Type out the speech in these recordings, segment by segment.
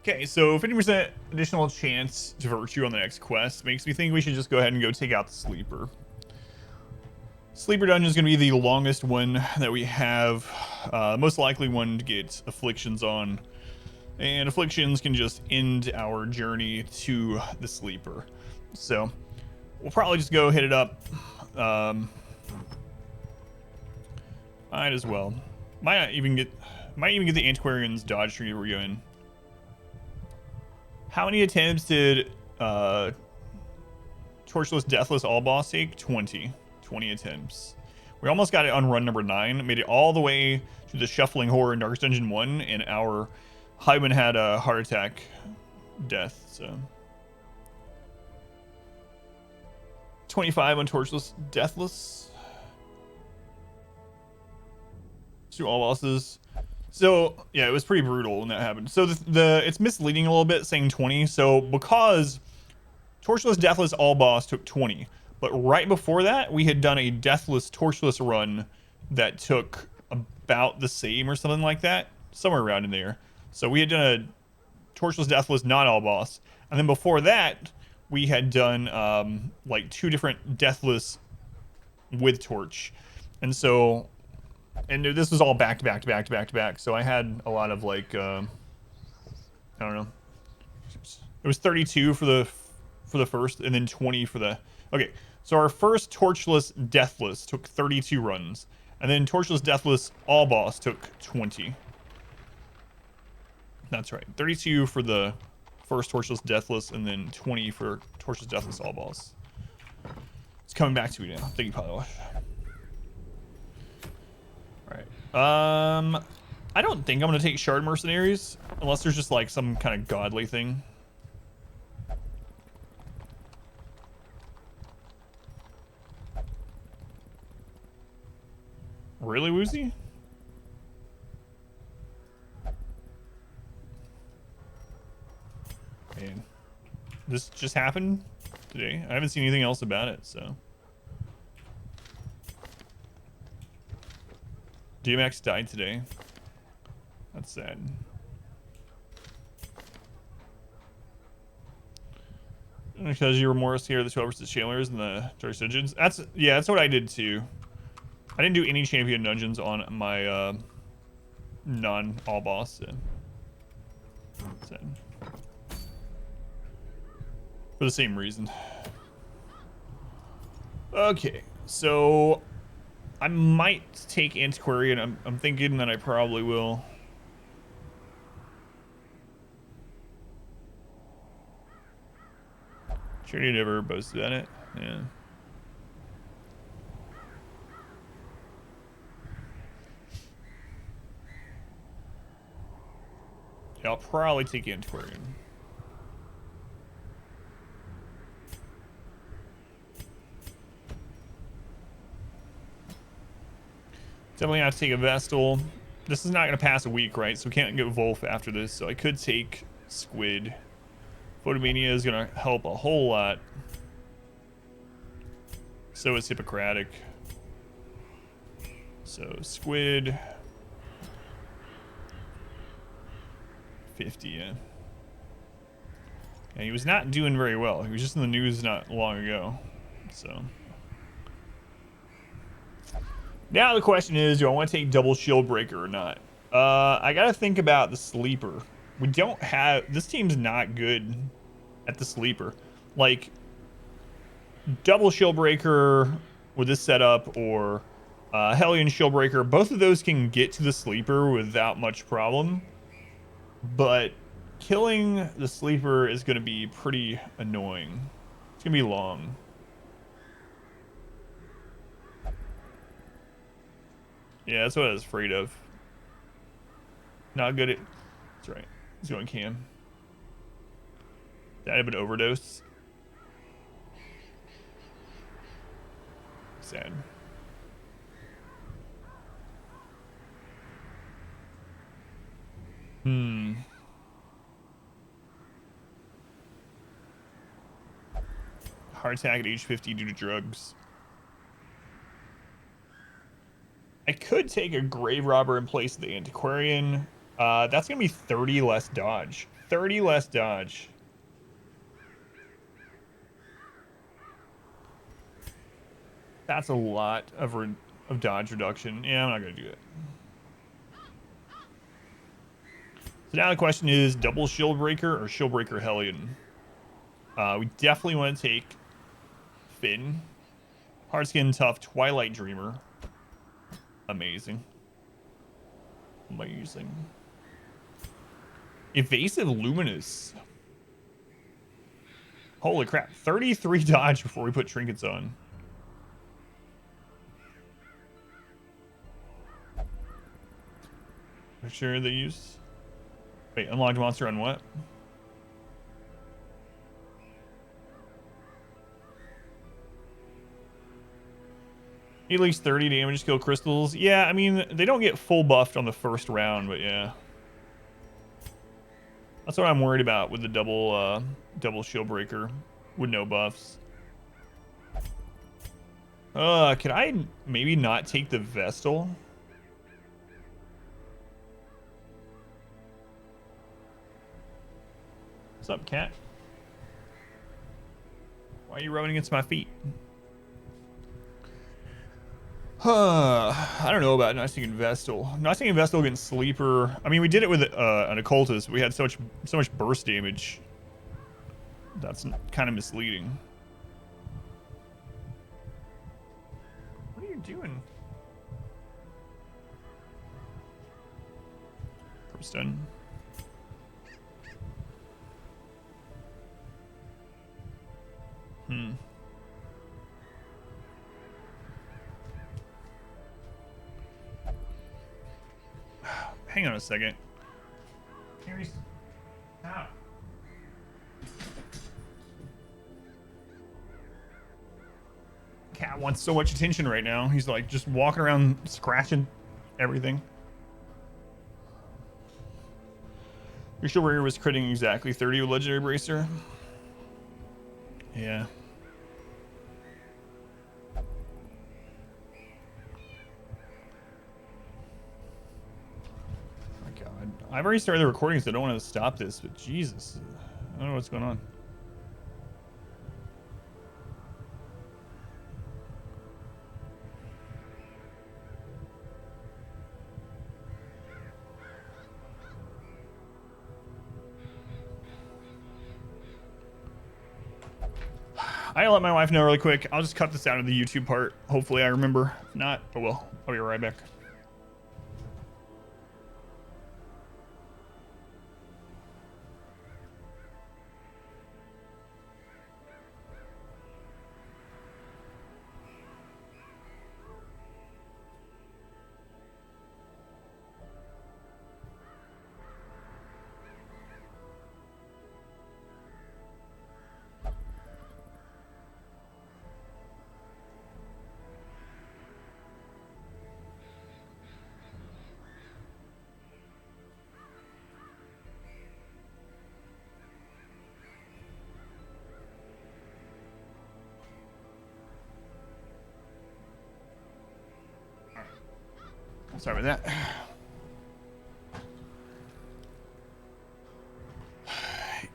Okay, so 50% additional chance to virtue on the next quest makes me think we should just go ahead and go take out the sleeper. Sleeper dungeon is going to be the longest one that we have, most likely one to get afflictions on, and afflictions can just end our journey to the sleeper. So we'll probably just go hit it up. Might as well. Might even get the Antiquarian's dodge tree we're going. How many attempts did Torchless Deathless All Boss take? 20 attempts. We almost got it on run number 9. Made it all the way to the Shuffling Horror in Darkest Dungeon 1, and our Hyman had a heart attack death, so 25 on Torchless Deathless. Let's do all bosses. So yeah, it was pretty brutal when that happened. So it's misleading a little bit saying 20. So because Torchless Deathless All Boss took 20, but right before that we had done a Deathless Torchless run that took about the same or something like that, somewhere around in there. So we had done a Torchless Deathless not All Boss, and then before that we had done like 2 different Deathless with Torch, and so. And this was all back to back to back to back to back. So I had a lot of like, I don't know. It was 32 for the first, and then 20 for the. Okay, so our first Torchless Deathless took 32 runs, and then Torchless Deathless All Boss took 20. That's right, 32 for the first Torchless Deathless, and then 20 for Torchless Deathless All Boss. It's coming back to me now. Thank you, Pilot. I don't think I'm gonna take Shard Mercenaries unless there's just like some kind of godly thing. Really, Woozy? Man, this just happened today. I haven't seen anything else about it, so. DMX died today. That's sad. Because you were more scared of the 12 versus Chandlers and the Dark Dungeons. That's what I did too. I didn't do any champion dungeons on my non all boss. So. For the same reason. Okay, so I might take Antiquarian. I'm thinking that I probably will. Charity never boasted on it. Yeah. Yeah, I'll probably take Antiquarian. Definitely have to take a Vestal. This is not going to pass a week, right? So we can't get Wolf after this. So I could take Squid. Photomania is going to help a whole lot. So is Hippocratic. So Squid. 50, yeah. And he was not doing very well. He was just in the news not long ago. So. Now the question is, do I want to take double shield breaker or not? I gotta think about the sleeper. We don't have, this team's not good at the sleeper. Like, double shield breaker with this setup or Hellion shield breaker, both of those can get to the sleeper without much problem. But killing the sleeper is gonna be pretty annoying. It's gonna be long. Yeah, that's what I was afraid of. Not good at... That's right. He's going Cam. That had been overdose. Sad. Heart attack at age 50 due to drugs. I could take a Grave Robber in place of the Antiquarian. That's gonna be 30 less dodge. 30 less dodge. That's a lot of dodge reduction. Yeah, I'm not gonna do it. So now the question is double shield breaker or shield breaker Hellion. We definitely want to take Finn. Hardskin tough Twilight Dreamer. Amazing. Amazing. Evasive Luminous. Holy crap. 33 dodge before we put trinkets on. I'm sure they use. Wait, unlocked monster on what? At least 30 damage skill crystals. Yeah, I mean, they don't get full buffed on the first round, but yeah. That's what I'm worried about with the double shield breaker with no buffs. Can I maybe not take the Vestal? What's up, cat? Why are you rubbing against my feet? I don't know about not taking Vestal. Not taking Vestal against Sleeper. I mean, we did it with an Occultist. We had so much burst damage. That's kind of misleading. What are you doing? First done. Hang on a second. Cat wants so much attention right now. He's like just walking around scratching everything. Your shield warrior was critting exactly 30 with legendary bracer. Yeah. I've already started the recording, so I don't want to stop this, but Jesus. I don't know what's going on. I'll let my wife know really quick. I'll just cut this out of the YouTube part. Hopefully I remember. If not, oh well. I'll be right back. Sorry about that.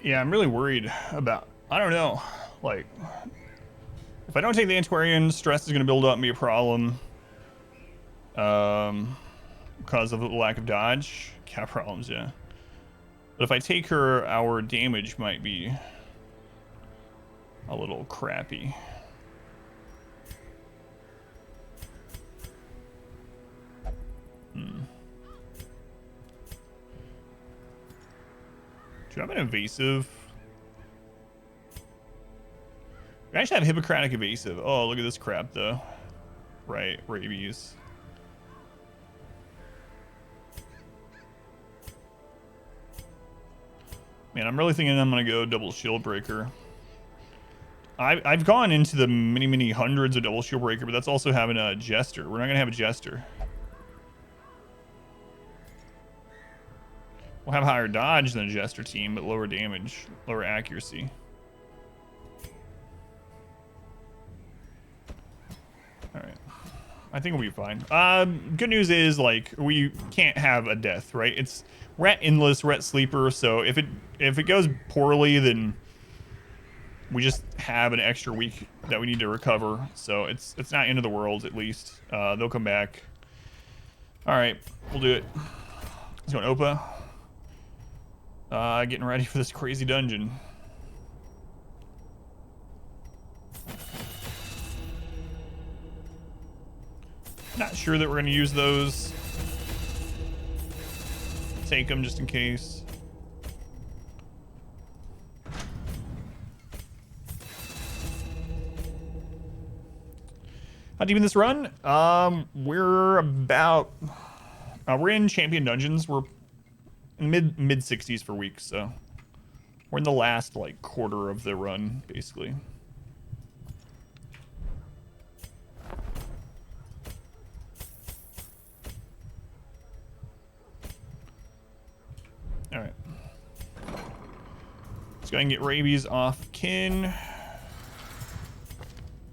Yeah, I'm really worried about, I don't know, like, if I don't take the Antiquarian, stress is going to build up and be a problem. Because of the lack of dodge. Cat problems, yeah. But if I take her, our damage might be a little crappy. Do I have an evasive? I actually have Hippocratic evasive. Oh, look at this crap, though. Right, rabies. Man, I'm really thinking I'm gonna go double shield breaker. I've gone into the many hundreds of double shield breaker, but that's also having a jester. We're not gonna have a jester. We'll have higher dodge than a jester team, but lower damage, lower accuracy. All right. I think we'll be fine. Good news is, like, we can't have a death, right? We're at endless, we're at sleeper, so if it goes poorly, then we just have an extra week that we need to recover. So it's not end of the world, at least. They'll come back. All right, we'll do it. Let's go Opa. Getting ready for this crazy dungeon. Not sure that we're going to use those. Take them just in case. How deep in this run? We're about... we're in champion dungeons. We're in mid 60s for weeks, so... We're in the last, like, quarter of the run, basically. Alright. Let's go ahead and get rabies off Kin.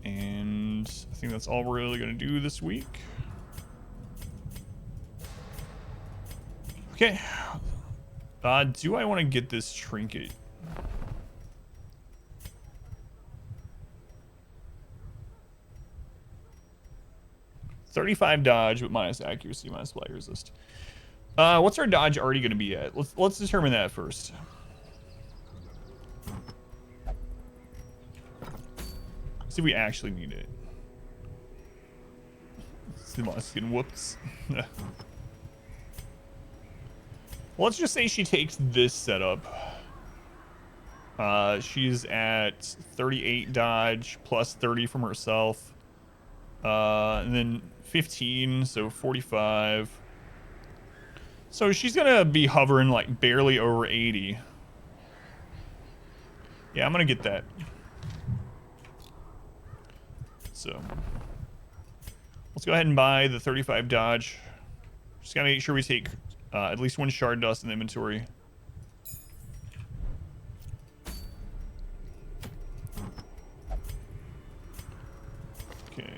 And I think that's all we're really going to do this week. Okay. Do I want to get this trinket? $35 dodge, but minus accuracy, minus flight resist. What's our dodge already going to be at? Let's determine that first. See if we actually need it. Skin whoops. Well, let's just say she takes this setup. She's at 38 dodge plus 30 from herself. And then 15, so 45. So she's gonna be hovering like barely over 80. Yeah, I'm gonna get that. So let's go ahead and buy the 35 dodge. Just gotta make sure we take at least one shard dust in the inventory. Okay.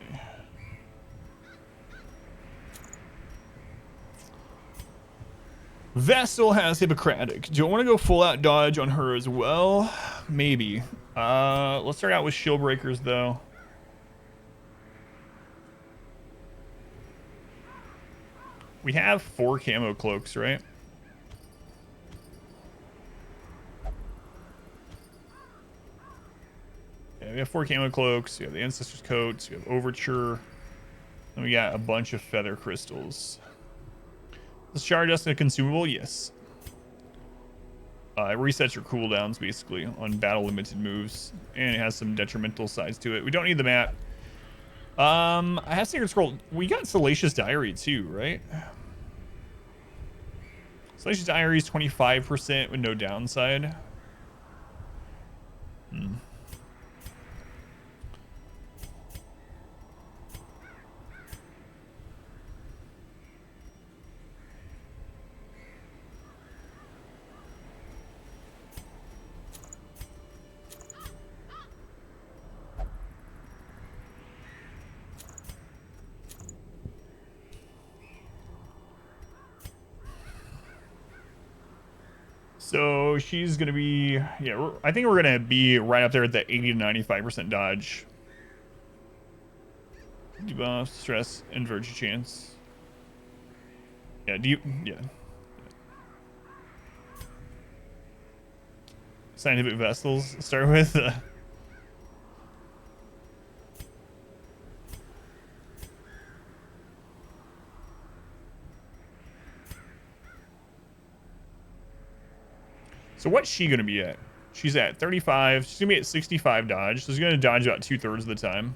Vestal has Hippocratic. Do I want to go full out dodge on her as well? Maybe. Let's start out with shield breakers though. We have 4 camo cloaks, right? Yeah, we have 4 camo cloaks. We have the Ancestor's Coats. We have Overture. And we got a bunch of feather crystals. Is Shard Dust a consumable? Yes. It resets your cooldowns, basically, on battle-limited moves. And it has some detrimental sides to it. We don't need the map. I have Sacred Scroll. We got Salacious Diary, too, right? Salacious Diary is 25% with no downside. So she's going to be, yeah, I think we're going to be right up there at the 80 to 95% dodge. Debuff, stress, and virtue chance. Yeah, yeah. Scientific Vestals, start with. So what's she going to be at? She's at 35. She's going to be at 65 dodge. So she's going to dodge about 2/3 of the time.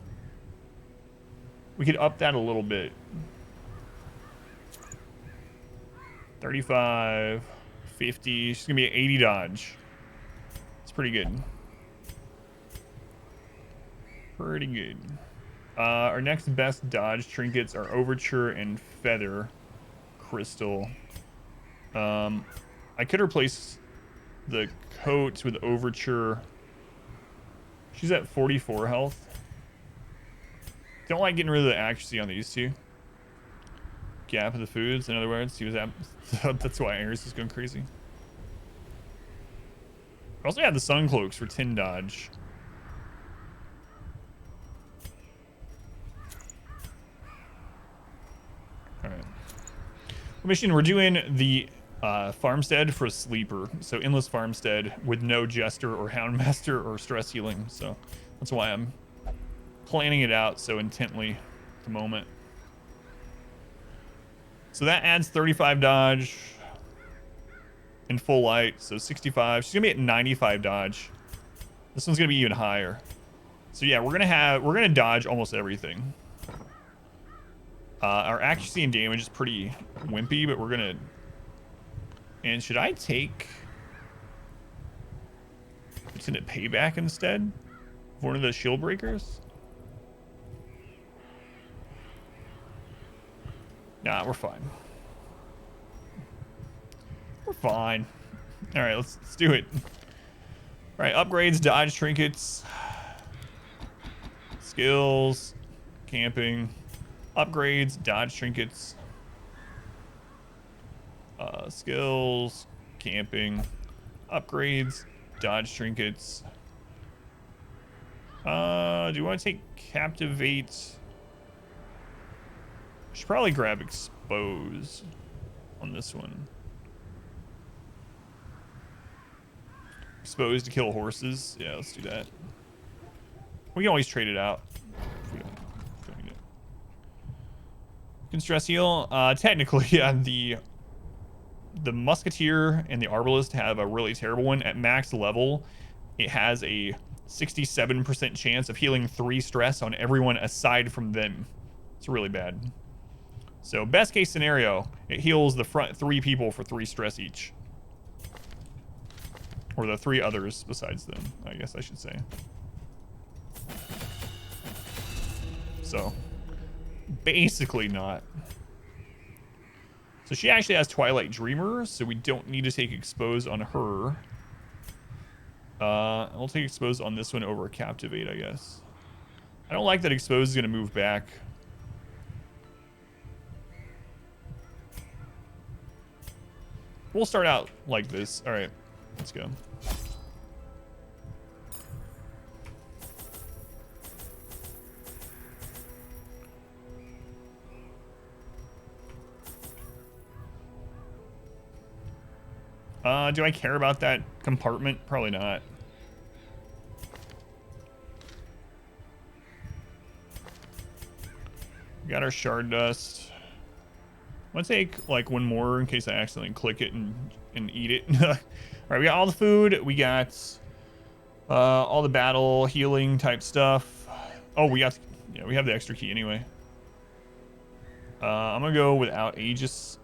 We could up that a little bit. 35, 50. She's going to be at 80 dodge. It's pretty good. Pretty good. Our next best dodge trinkets are Overture and Feather Crystal. I could replace the coats with Overture. She's at 44 health. Don't like getting rid of the accuracy on these two. Gap of the foods, in other words. See what's happening. That's why Ares is going crazy. I also have the sun cloaks for 10 dodge. Alright. Mission, we're doing the Farmstead for a sleeper. So endless Farmstead with no Jester or Houndmaster or stress healing. So that's why I'm planning it out so intently at the moment. So that adds 35 dodge in full light. So 65. She's gonna be at 95 dodge. This one's gonna be even higher. So yeah, we're gonna dodge almost everything. Our accuracy and damage is pretty wimpy, but we're gonna. And should I take? Isn't it payback instead? One of the shield breakers? Nah, we're fine. We're fine. All right, let's do it. All right, upgrades, dodge, trinkets, skills, camping, upgrades, dodge, trinkets, skills, camping, upgrades, dodge, trinkets. Do you want to take captivate? Should probably grab expose on this one. Expose to kill horses. Yeah, let's do that. We can always trade it out if we don't need it. Can stress heal. Technically, yeah, the musketeer and the arbalist have a really terrible one. At max level, it has a 67% chance of healing 3 stress on everyone aside from them. It's really bad. So best case scenario, it heals the front 3 people for 3 stress each. Or the 3 others besides them, I guess I should say. So, basically not. So she actually has Twilight Dreamer, so we don't need to take Expose on her. I'll take Expose on this one over Captivate, I guess. I don't like that Expose is going to move back. We'll start out like this. All right, let's go. Do I care about that compartment? Probably not. We got our shard dust. I'm gonna take like one more in case I accidentally click it and eat it. All right, we got all the food. We got all the battle healing type stuff. Oh, we have the extra key anyway. I'm gonna go without Aegis.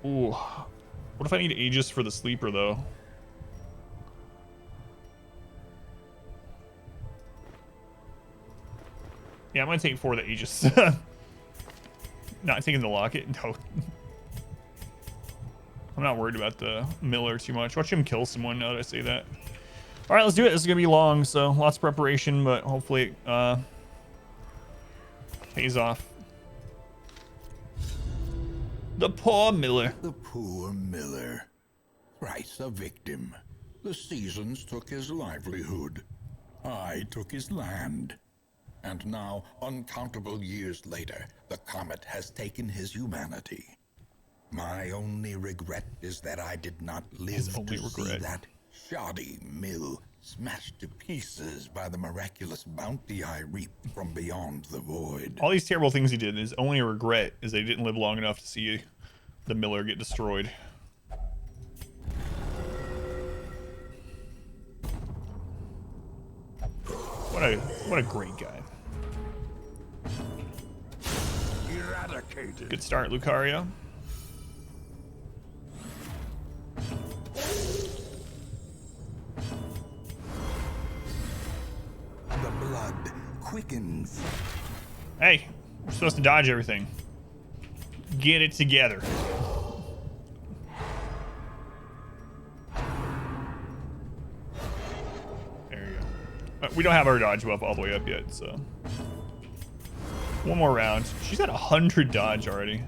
Ooh, what if I need Aegis for the sleeper though? Yeah, I'm gonna take 4 of the Aegis. Not taking the locket, no. I'm not worried about the Miller too much. Watch him kill someone now that I say that. All right, let's do it. This is gonna be long, so lots of preparation, but hopefully it pays off. The poor Miller. The poor Miller. Thrice a victim. The seasons took his livelihood. I took his land. And now, uncountable years later, the comet has taken his humanity. My only regret is that I did not live to see that shoddy mill smashed to pieces by the miraculous bounty I reaped from beyond the void. All these terrible things he did, his only regret is they didn't live long enough to see the Miller get destroyed. What a great guy. Eradicated. Good start, Lucario. The blood quickens. Hey, we're supposed to dodge everything. Get it together. There you go. We don't have our dodge buff all the way up yet, so. One more round. She's at 100 dodge already.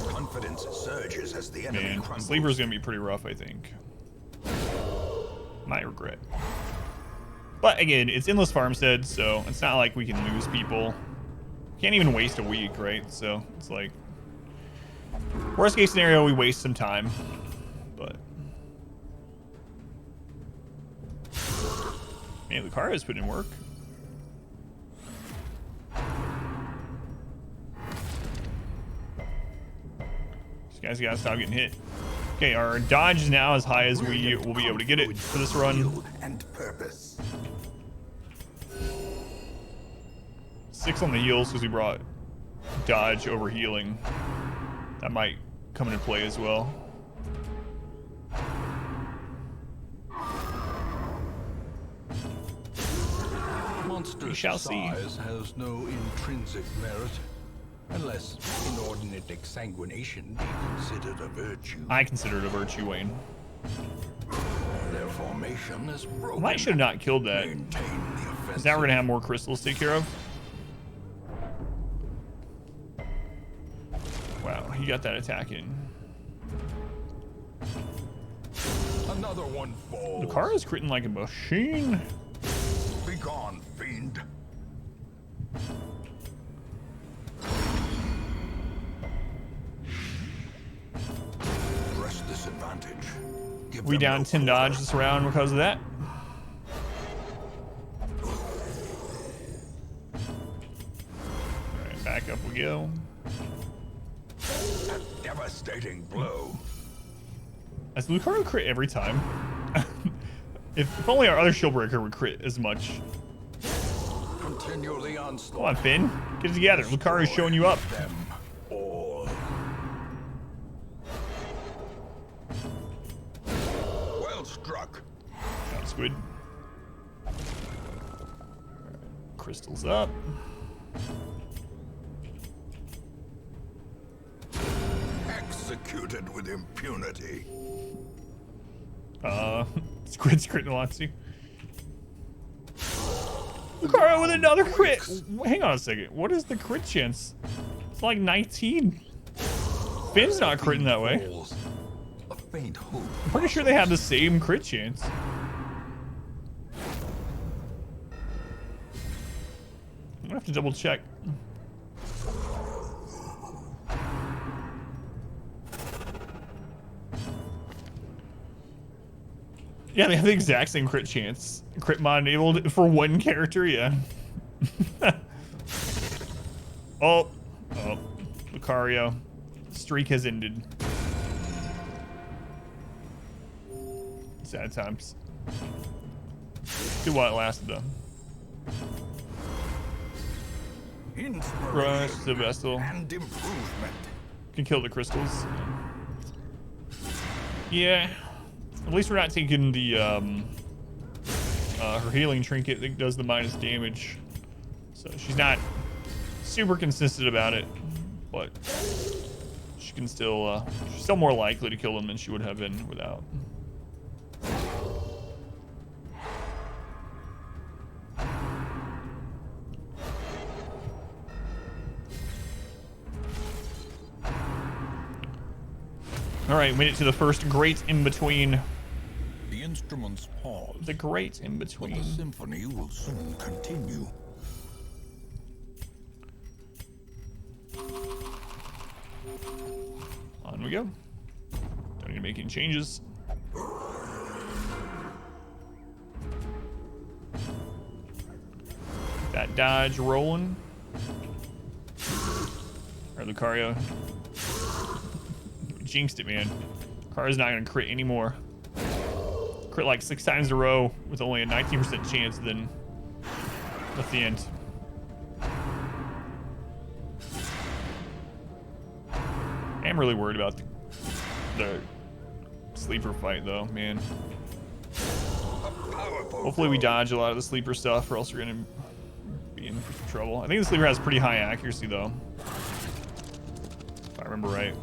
Confidence surges as the enemy Man, crumbles. Sleeper's gonna be pretty rough, I think. Might regret. But again, it's endless farmstead, so it's not like we can lose people. Can't even waste a week, right? So it's like, worst case scenario, we waste some time. But man, Lucario's putting in work. These guys gotta stop getting hit. Okay, our dodge is now as high as we will be able to get it for this run. And purpose. 6 on the heals because we brought dodge over healing. That might come into play as well. Monster We shall see. size has no intrinsic merit, unless inordinate exsanguination be considered a virtue. I consider it a virtue, Wayne. Their formation is broken. I should have not killed that. Maintain the Because offensive. now we're gonna have more crystals to take care of. Wow, he got that attack in. Another one falls. Lucario's critting like a machine. Be gone, fiend. Press this advantage. Give We them down no 10 quarter. dodge this round because of that. Alright, back up we go. A devastating blow. Does Lucario crit every time? If only our other Shieldbreaker would crit as much. Continually Come onslaught. on, Finn. Get it together. Lucario's showing you up. Them all. Well struck. That's good. Crystals up. Executed with impunity. Squid's critting a lot too. Lucario with another crit. Hang on a second. What is the crit chance? It's like 19. Finn's not critting that way. Falls. A faint hope. I'm pretty sure they have the same crit chance. I'm gonna have to double check. Yeah, they have the exact same crit chance. Crit mod enabled for one character, yeah. Oh, Lucario. Streak has ended. Sad times. Good while it lasted though. Rush the vessel. And improvement. Can kill the crystals. Yeah. At least we're not taking the her healing trinket that does the minus damage. So she's not super consistent about it, but she can still she's still more likely to kill them than she would have been without. All right, made it to the first great in between. The instruments pause, The great in but between. the symphony will soon continue. On we go. Don't need to make any changes. That dodge rolling. Or Lucario. Jinxed it, man. Lucario's not gonna crit anymore. Crit like 6 times in a row with only a 19% chance, then that's the end. I'm really worried about the sleeper fight though, man. Hopefully we dodge a lot of the sleeper stuff or else we're gonna be in for some trouble. I think the sleeper has pretty high accuracy though, if I remember right.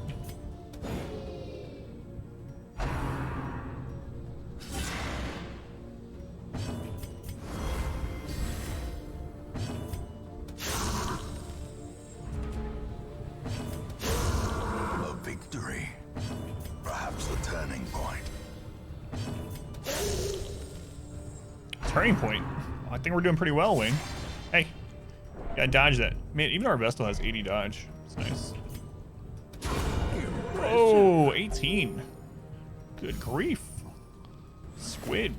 turning point. I think we're doing pretty well, Wayne. Hey, gotta dodge that. Man, even our Vestal has 80 dodge. It's nice. Oh, 18. Good grief. Squid.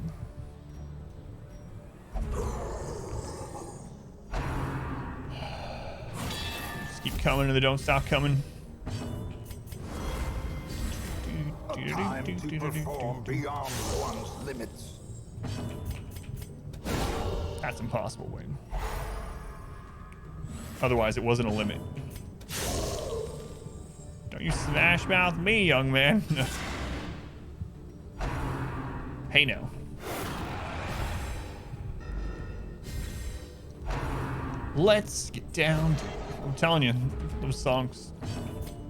Just keep coming and they don't stop coming. Time to perform beyond one's limits. That's impossible, Wayne. Otherwise, it wasn't a limit. Don't you smash mouth me, young man. Hey, now. Let's get down to it. I'm telling you, those songs.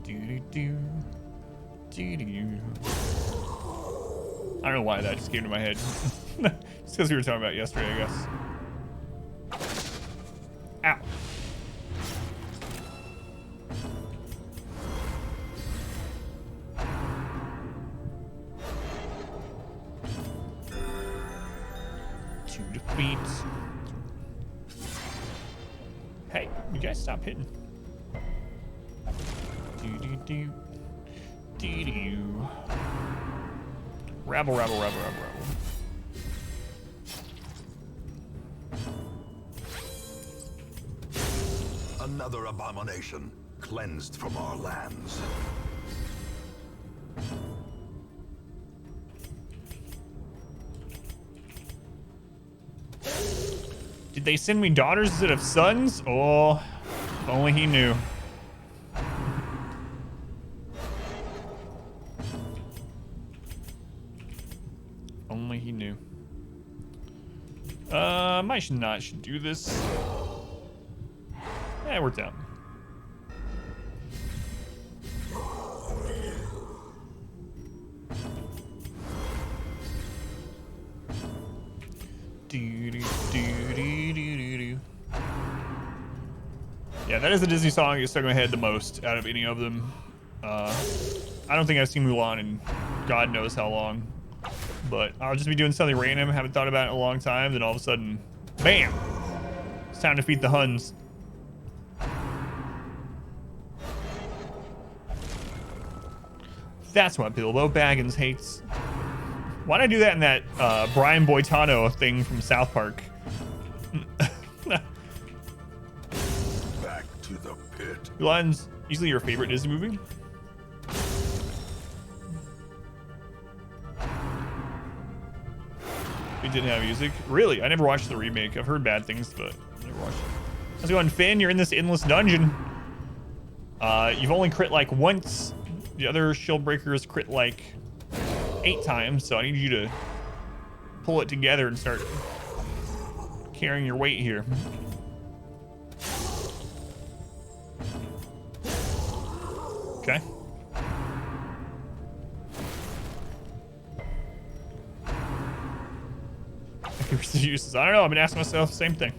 Do-do-do. Do-do-do. I don't know why that just came to my head. Just because we were talking about it yesterday, I guess. Ow. To defeat. Hey, you guys stop hitting. Do-do-do. Do-do. Rabble, rabble, rabble, rabble, rabble. Another abomination cleansed from our lands. Did they send me daughters instead of sons? Oh, if only he knew. Only he knew. I should do this. Yeah, it worked out. Yeah, that is the Disney song that stuck in my head the most out of any of them. I don't think I've seen Mulan in God knows how long. But I'll just be doing something random, haven't thought about it in a long time, then all of a sudden, bam! It's time to defeat the Huns. That's what Bilbo Baggins hates. Why'd I do that in that Brian Boitano thing from South Park? Back to the pit. Mulan's usually your favorite Disney movie? We didn't have music. Really? I never watched the remake. I've heard bad things, but I never watched it. How's it going, Finn? You're in this endless dungeon. You've only crit like once. The other shield breakers crit like 8 times, so I need you to pull it together and start carrying your weight here. Okay. Uses. I don't know. I've been asking myself the same thing.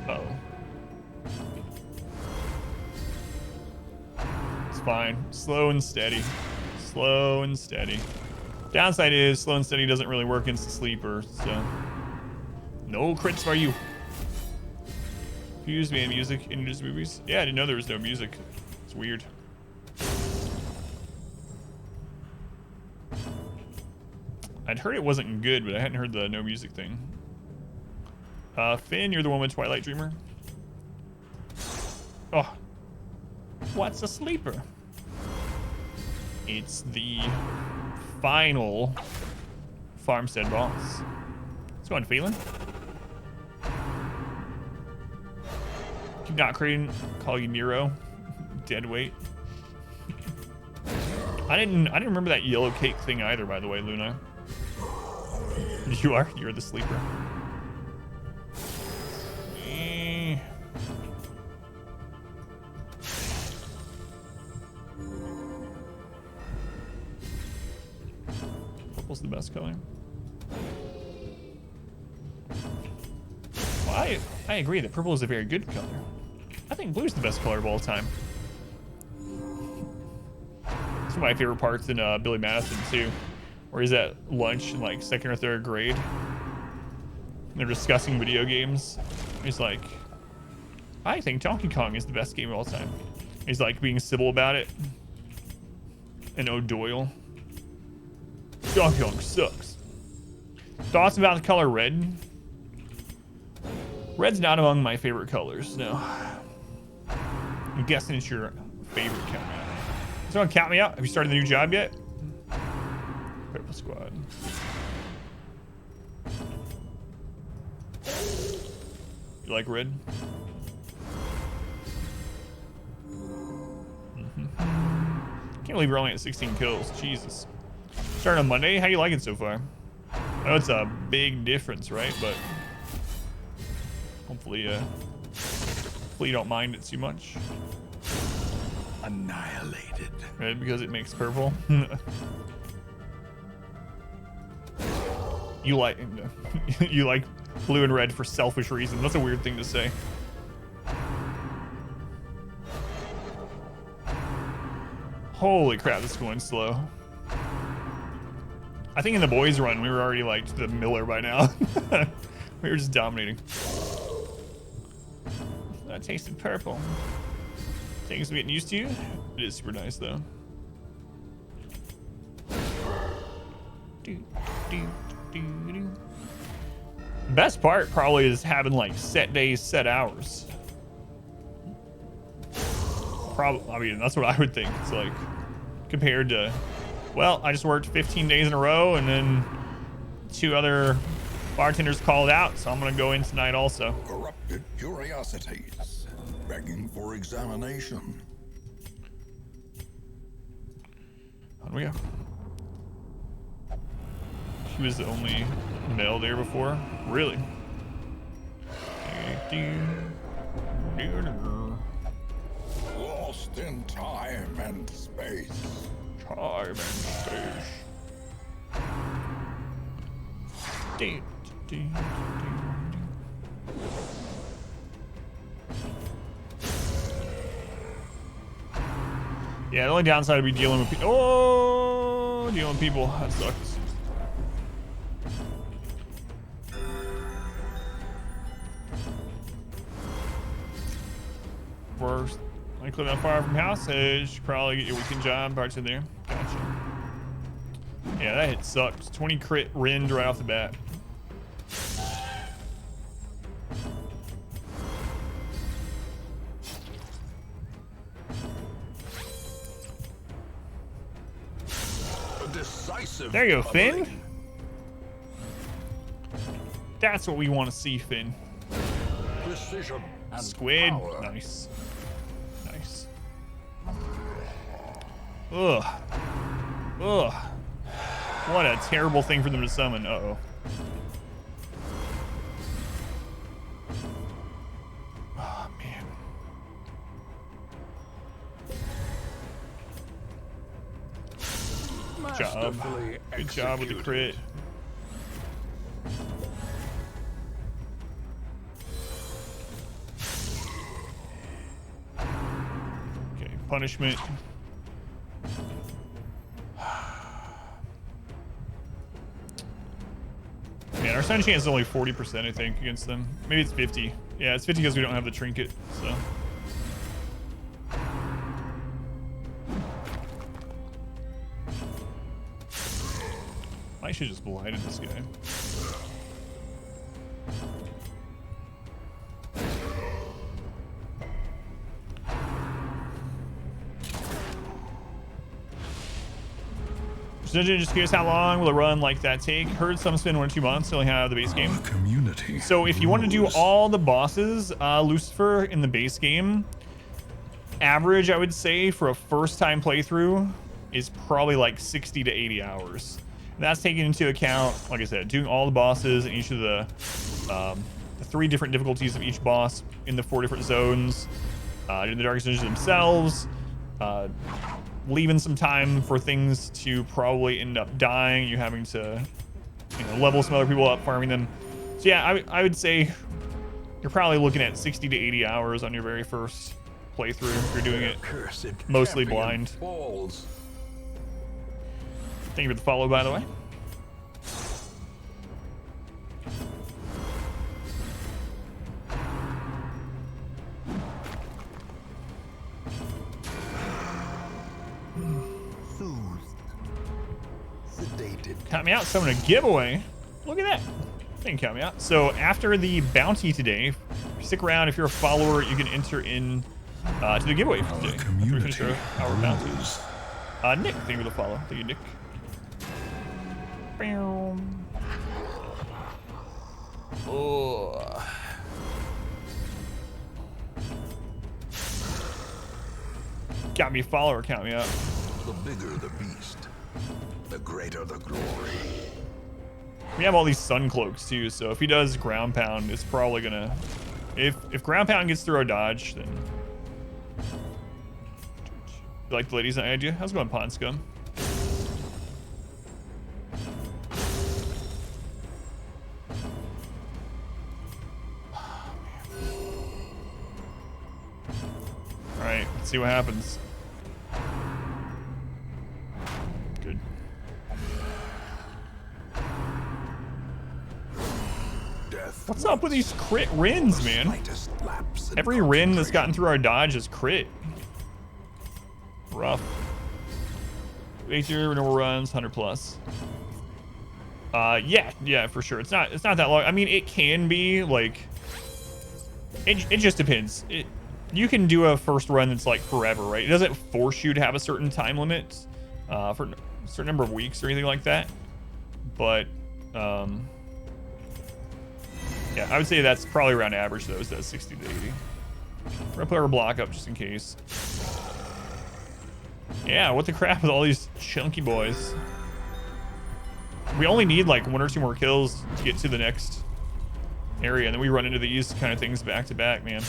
Uh-oh. It's fine. Slow and steady. Slow and steady. Downside is slow and steady doesn't really work against the sleeper, so no crits for you. Fuse man music in Disney movies. Yeah, I didn't know there was no music. It's weird. I'd heard it wasn't good, but I hadn't heard the no music thing. Finn, you're the one with Twilight Dreamer. Oh. What's a sleeper? It's the final Farmstead boss. What's going on, Phelan? Keep not creating. Call you Nero. Dead weight. I didn't remember that yellow cake thing either, by the way, Luna. You're the sleeper. Purple's the best color. Well, I agree that purple is a very good color. I think blue's the best color of all time. It's one of my favorite parts in Billy Madison too, where he's at lunch in like 2nd or 3rd grade, They're discussing video games. He's like, I think Donkey Kong is the best game of all time. He's like being civil about it. And O'Doyle. Donkey Kong sucks. Thoughts about the color red? Red's not among my favorite colors, no. I'm guessing it's your favorite. Count me out. Someone count me out? Have you started the new job yet? Purple squad. You like red? Can't believe we're only at 16 kills. Jesus. Starting on Monday. How you like it so far? I know it's a big difference, right? But hopefully you don't mind it too much. Annihilated. Red because it makes purple. You like you like blue and red for selfish reasons. That's a weird thing to say. Holy crap, this is going slow. I think in the boys run we were already like to the Miller by now. We were just dominating. That tasted purple. Things I'm getting used to. It is super nice though. Best part probably is having like set days, set hours. Probably, I mean, that's what I would think. It's like compared to, well, I just worked 15 days in a row and then 2 other bartenders called out, so I'm gonna go in tonight also. Corrupted curiosities, begging for examination. On we go. He was the only male there before. Really? Lost in time and space. Time and space. Yeah, the only downside would be dealing with people. Oh, dealing with people. That sucks. First, I clip on fire from house. You should probably get your weekend job parts in there. Gotcha. Yeah, that hit sucked. 20 crit rend right off the bat. There you go, Finn. That's what we want to see, Finn. Precision and Squid. power. Nice. Nice. Ugh. Ugh. What a terrible thing for them to summon. Uh-oh. Oh, man. Good job. Masterfully Good job with the crit. Okay, punishment. Man, our sun chance is only 40%, I think, against them. Maybe it's 50. Yeah, it's 50 because we don't have the trinket, so. I should just blinded this guy. Just curious, how long will a run like that take? Heard some spend 1 or 2 months to only have the base game. Community. So if you want to do all the bosses, Lucifer in the base game, average I would say for a first time playthrough is probably like 60 to 80 hours. And that's taking into account, like I said, doing all the bosses in each of the 3 different difficulties of each boss in the 4 different zones, doing the dark zones themselves, leaving some time for things to probably end up dying, you having to, you know, level some other people up, farming them. So yeah, I would say you're probably looking at 60 to 80 hours on your very first playthrough if you're doing it mostly blind. Falls. Thank you for the follow, by the way. limited. Count me out. Someone a giveaway. Look at that. They can count me out. So after the bounty today, if you stick around, if you're a follower, you can enter in to the giveaway for today. After we finish our bounties. Nick, thank you for the follow. Thank you, Nick. Oh. Got me a follower, count me out. The bigger the beast, the greater the glory. We have all these sun cloaks too, so if he does ground pound, it's probably gonna. If ground pound gets through our dodge, then. You like the ladies' night idea? How's it going, Pond Scum? All right, let's see what happens. Good. What's up with these crit Rins, man? Every Rin that's gotten through our dodge is crit. Rough. 8-year renewal runs, 100 plus. Yeah, for sure. It's not that long. I mean, it can be like. It just depends. You can do a first run that's like forever, right? It doesn't force you to have a certain time limit for a certain number of weeks or anything like that. But yeah, I would say that's probably around average though, is that 60 to 80. We're gonna put our block up just in case. Yeah, what the crap with all these chunky boys? We only need like 1 or 2 more kills to get to the next area, and then we run into these kind of things back to back, man.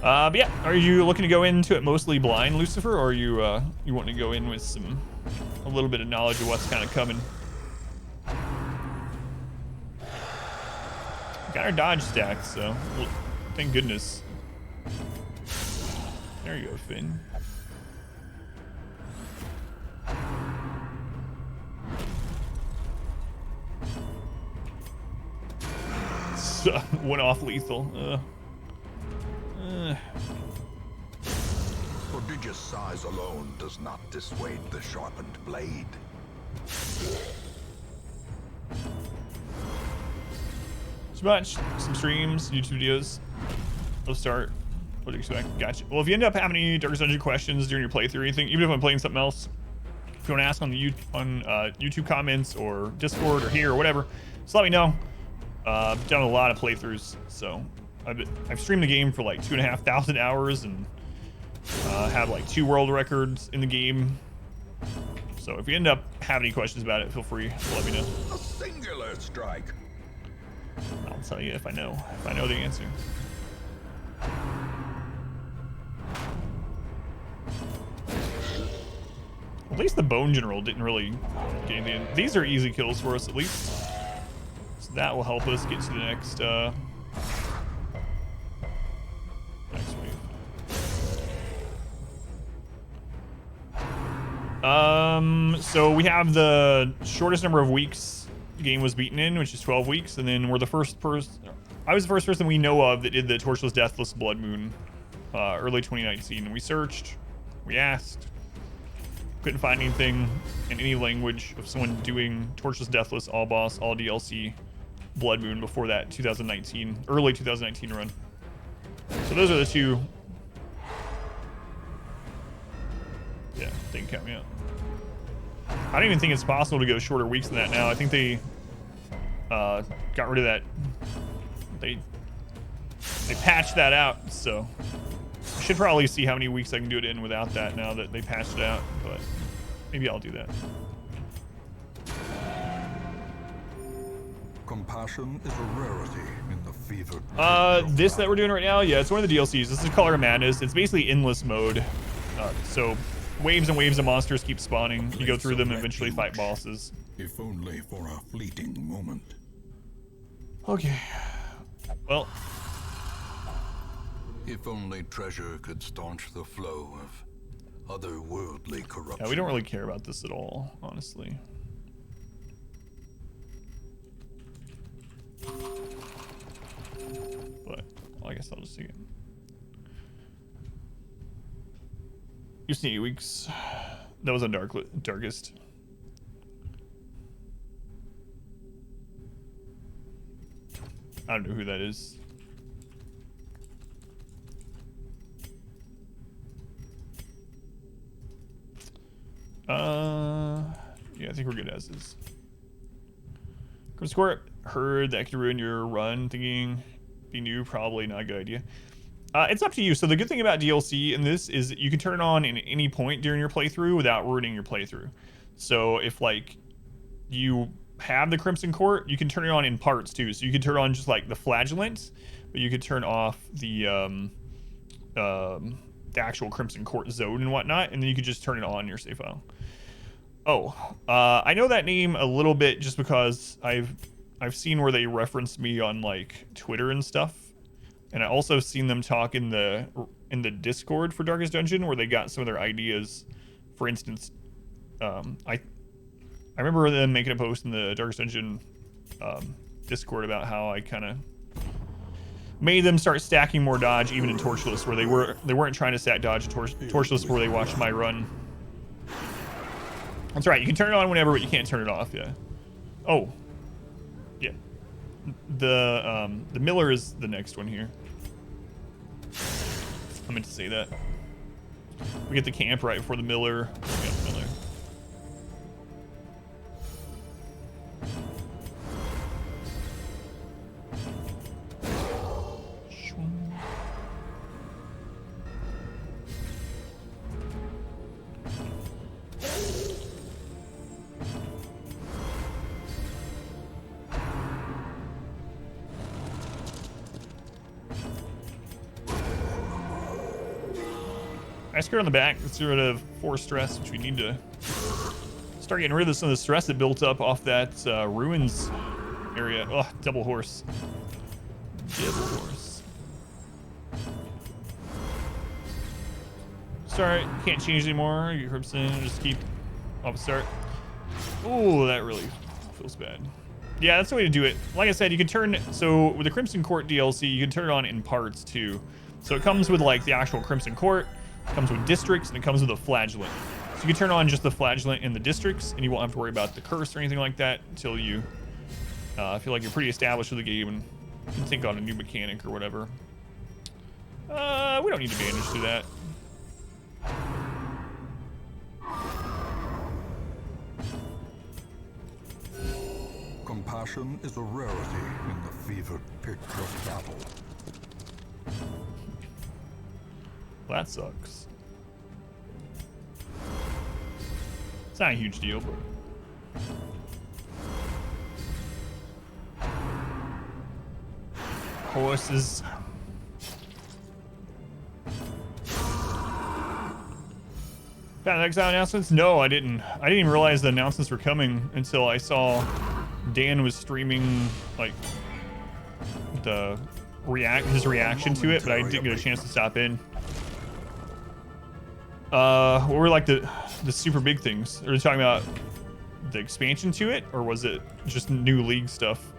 But yeah, are you looking to go into it mostly blind, Lucifer, or are you you wanting to go in with a little bit of knowledge of what's kind of coming? Got our dodge stacked, so thank goodness. There you go, Finn. So, went off lethal. Prodigious size alone does not dissuade the sharpened blade. Just watch some streams, YouTube videos. They'll start. What do you expect? Gotcha. Well, if you end up having any Dark Dungeon questions during your playthrough or anything, even if I'm playing something else, if you want to ask on the YouTube comments or Discord or here or whatever, just let me know. I've done a lot of playthroughs, so I've streamed the game for like 2,500 hours and have like 2 world records in the game. So if you end up having any questions about it, feel free to let me know. A singular strike. I'll tell you if I know the answer. At least the Bone General didn't really get anything. These are easy kills for us at least. So that will help us get to the next wave. So we have the shortest number of weeks the game was beaten in, which is 12 weeks, and then we're the first person. I was the first person we know of that did the Torchless Deathless Blood Moon early 2019. And we searched, we asked, couldn't find anything in any language of someone doing Torchless Deathless all boss, all DLC Blood Moon before that early 2019 run. So those are the 2. Yeah, they can count me out. I don't even think it's possible to go shorter weeks than that now. I think they got rid of that. They patched that out, so I should probably see how many weeks I can do it in without that now that they patched it out, but maybe I'll do that. Compassion is a rarity in the fevered. This that we're doing right now, yeah, it's one of the DLCs. This is Color of Madness. It's basically endless mode. So waves and waves of monsters keep spawning. You go through them and eventually fight bosses. If only for a fleeting moment. Okay. Well, If only treasure could staunch the flow of otherworldly corruption. yeah, we don't really care about this at all, honestly. I guess I'll just see it. You see 8 weeks. That was on darkest. I don't know who that is. Yeah, I think we're good as is. Score heard that could ruin your run. Thinking be new, probably not a good idea. It's up to you. So the good thing about DLC in this is that you can turn it on in any point during your playthrough without ruining your playthrough. So if like you have the Crimson Court, you can turn it on in parts too. So you can turn on just like the Flagellant, but you could turn off the actual Crimson Court zone and whatnot, and then you could just turn it on in your save file. Oh, I know that name a little bit just because I've seen where they reference me on like Twitter and stuff, and I also seen them talk in the Discord for Darkest Dungeon where they got some of their ideas. For instance, I remember them making a post in the Darkest Dungeon Discord about how I kind of made them start stacking more dodge even in Torchless, where they weren't trying to stack dodge in Torchless where they watched my run. That's right, you can turn it on whenever, but you can't turn it off. Yeah. Oh. Yeah. The Miller is the next one here. I meant to say that. We get the camp right before the Miller. We got the Miller. I scared on the back. Let's get rid of 4 stress, which we need to start getting rid of some of the stress that built up off that ruins area. Oh, double horse. Double horse. Sorry, can't change anymore. You heard saying just keep off the start. Oh, that really feels bad. Yeah, that's the way to do it. Like I said, you can turn, so with the Crimson Court DLC, you can turn it on in parts too. So it comes with like the actual Crimson Court, it comes with districts, and it comes with a Flagellant. So you can turn on just the Flagellant in the districts, and you won't have to worry about the curse or anything like that until you feel like you're pretty established with the game and can think on a new mechanic or whatever. We don't need to bandage through that. Compassion is a rarity in the fevered pitch of battle. Well, that sucks. It's not a huge deal, but horses. Got exile announcements? No, I didn't. I didn't even realize the announcements were coming until I saw Dan was streaming like his reaction to it, but I didn't get a chance to stop in. What were like the super big things? Are you talking about the expansion to it, or was it just new league stuff?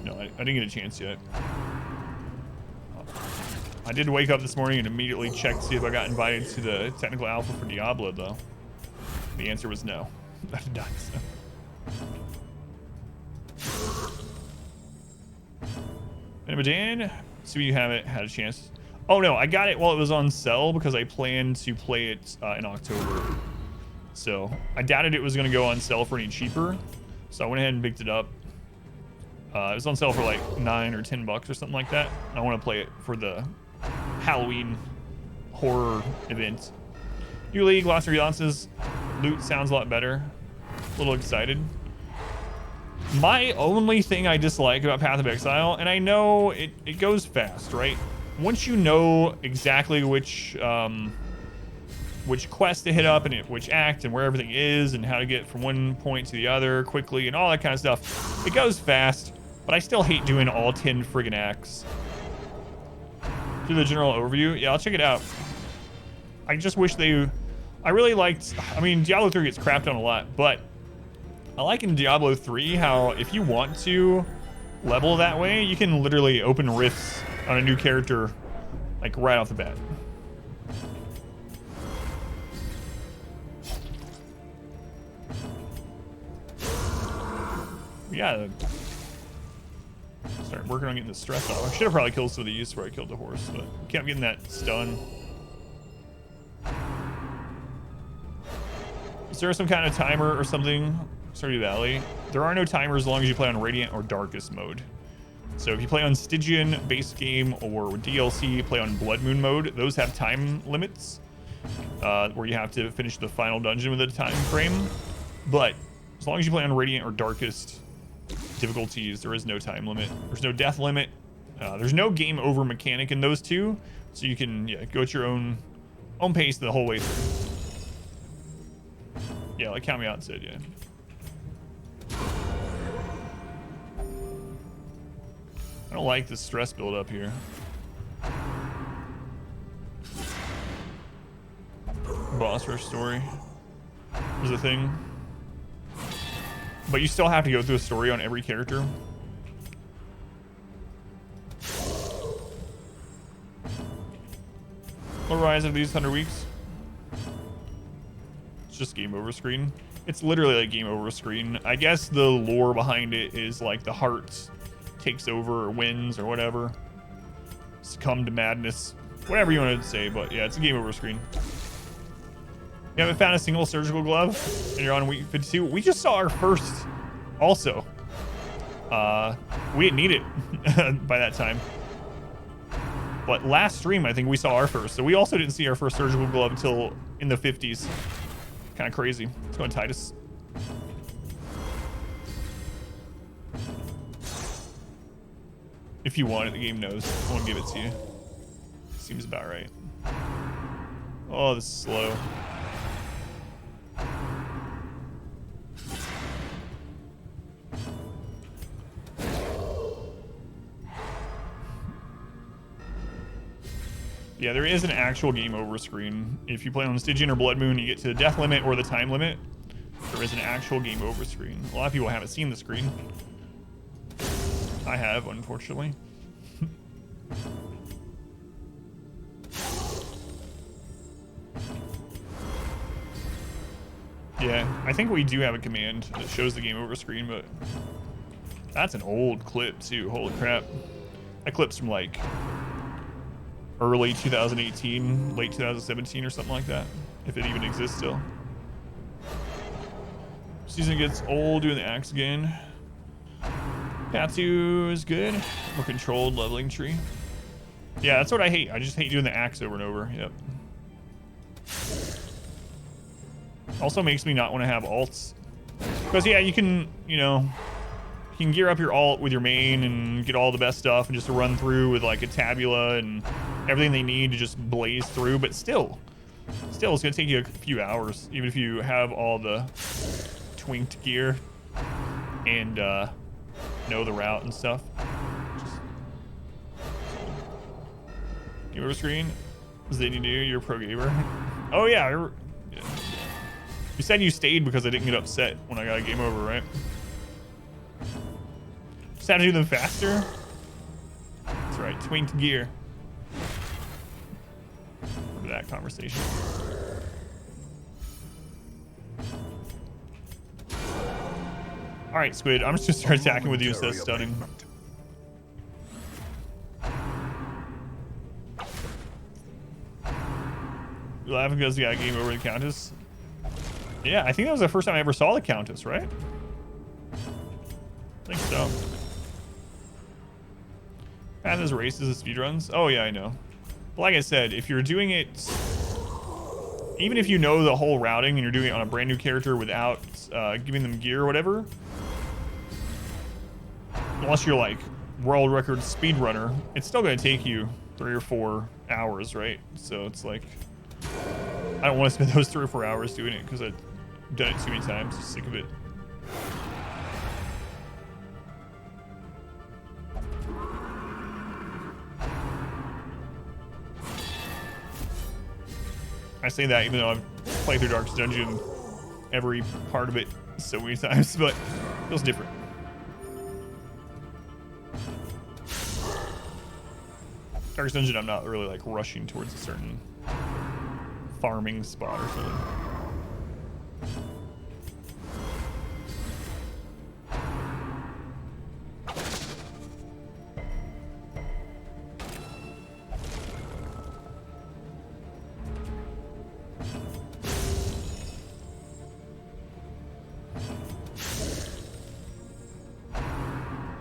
No, I didn't get a chance yet. I did wake up this morning and immediately check to see if I got invited to the technical alpha for Diablo, though. The answer was no. I did not. But Dan, so you haven't had a chance. Oh no, I got it while it was on sale because I planned to play it in October. So I doubted it was going to go on sale for any cheaper, so I went ahead and picked it up. It was on sale for like $9 or $10 or something like that. I want to play it for the Halloween horror event. New league, lots of responses. Loot sounds a lot better. A little excited. My only thing I dislike about Path of Exile, and I know it goes fast, right? Once you know exactly which quest to hit up and which act and where everything is and how to get from one point to the other quickly and all that kind of stuff, it goes fast, but I still hate doing all 10 friggin' acts. Do the general overview? Yeah, I'll check it out. I just wish they... I really liked... I mean, Diablo 3 gets crapped on a lot, but I like in Diablo 3 how if you want to level that way, you can literally open rifts on a new character, like, right off the bat. We gotta start working on getting the stress off. I should have probably killed some of these before I killed the horse, but kept getting that stun. Is there some kind of timer or something? Stardew Valley. There are no timers as long as you play on Radiant or Darkest mode. So if you play on Stygian base game or DLC, play on BLOODMOON mode, those have time limits where you have to finish the final dungeon within a time frame. But as long as you play on Radiant or Darkest difficulties, there is no time limit. There's no death limit. There's no game over mechanic in those two, so you can go at your own pace the whole way through. Yeah, like Count Me Out said, yeah. I don't like the stress build up here. Boss rush story is a thing. But you still have to go through a story on every character. What rise of these 100 weeks? It's just game over screen. It's literally like game over screen. I guess the lore behind it is like the heart takes over or wins or whatever. Succumb to madness. Whatever you want to say, but yeah, it's a game over screen. You haven't found a single surgical glove and you're on week 52. We just saw our first also. We didn't need it by that time. But last stream, I think we saw our first. So we also didn't see our first surgical glove until in the 50s. Kind of crazy. Let's go on Titus. If you want it, the game knows. I won't give it to you. Seems about right. Oh, this is slow. Yeah, there is an actual game over screen. If you play on Stygian or BLOODMOON, you get to the death limit or the time limit. There is an actual game over screen. A lot of people haven't seen the screen. I have, unfortunately. Yeah, I think we do have a command that shows the game over screen, but that's an old clip too. Holy crap. That clip's from like early 2018, late 2017 or something like that, if it even exists still. Season gets old doing the axe again. Patsu is good. More controlled leveling tree. Yeah, that's what I hate. I just hate doing the axe over and over. Yep. Also makes me not want to have alts. Because yeah, you can, you know, you can gear up your alt with your main and get all the best stuff and just run through with like a tabula and everything they need to just blaze through, but still it's gonna take you a few hours, even if you have all the twinked gear and know the route and stuff. Just... Game over screen. Zany do, you're a pro gamer. Oh yeah, you said you stayed because I didn't get upset when I got a game over, right? Just have to do them faster. That's right, twinked gear. Remember that conversation. All right, Squid, I'm just gonna start attacking with you instead of stunning. You laughing because you got a game over the Countess? Yeah, I think that was the first time I ever saw the Countess, right? I think so. And there's races and speedruns. Oh yeah, I know. But like I said, if you're doing it, even if you know the whole routing and you're doing it on a brand new character without giving them gear or whatever, unless you're like world record speedrunner, it's still going to take you 3 or 4 hours, right? So it's like, I don't want to spend those 3 or 4 hours doing it because I've done it too many times. Just sick of it. I say that even though I've played through Darkest Dungeon every part of it so many times, but it feels different. Darkest Dungeon, I'm not really like rushing towards a certain farming spot or something.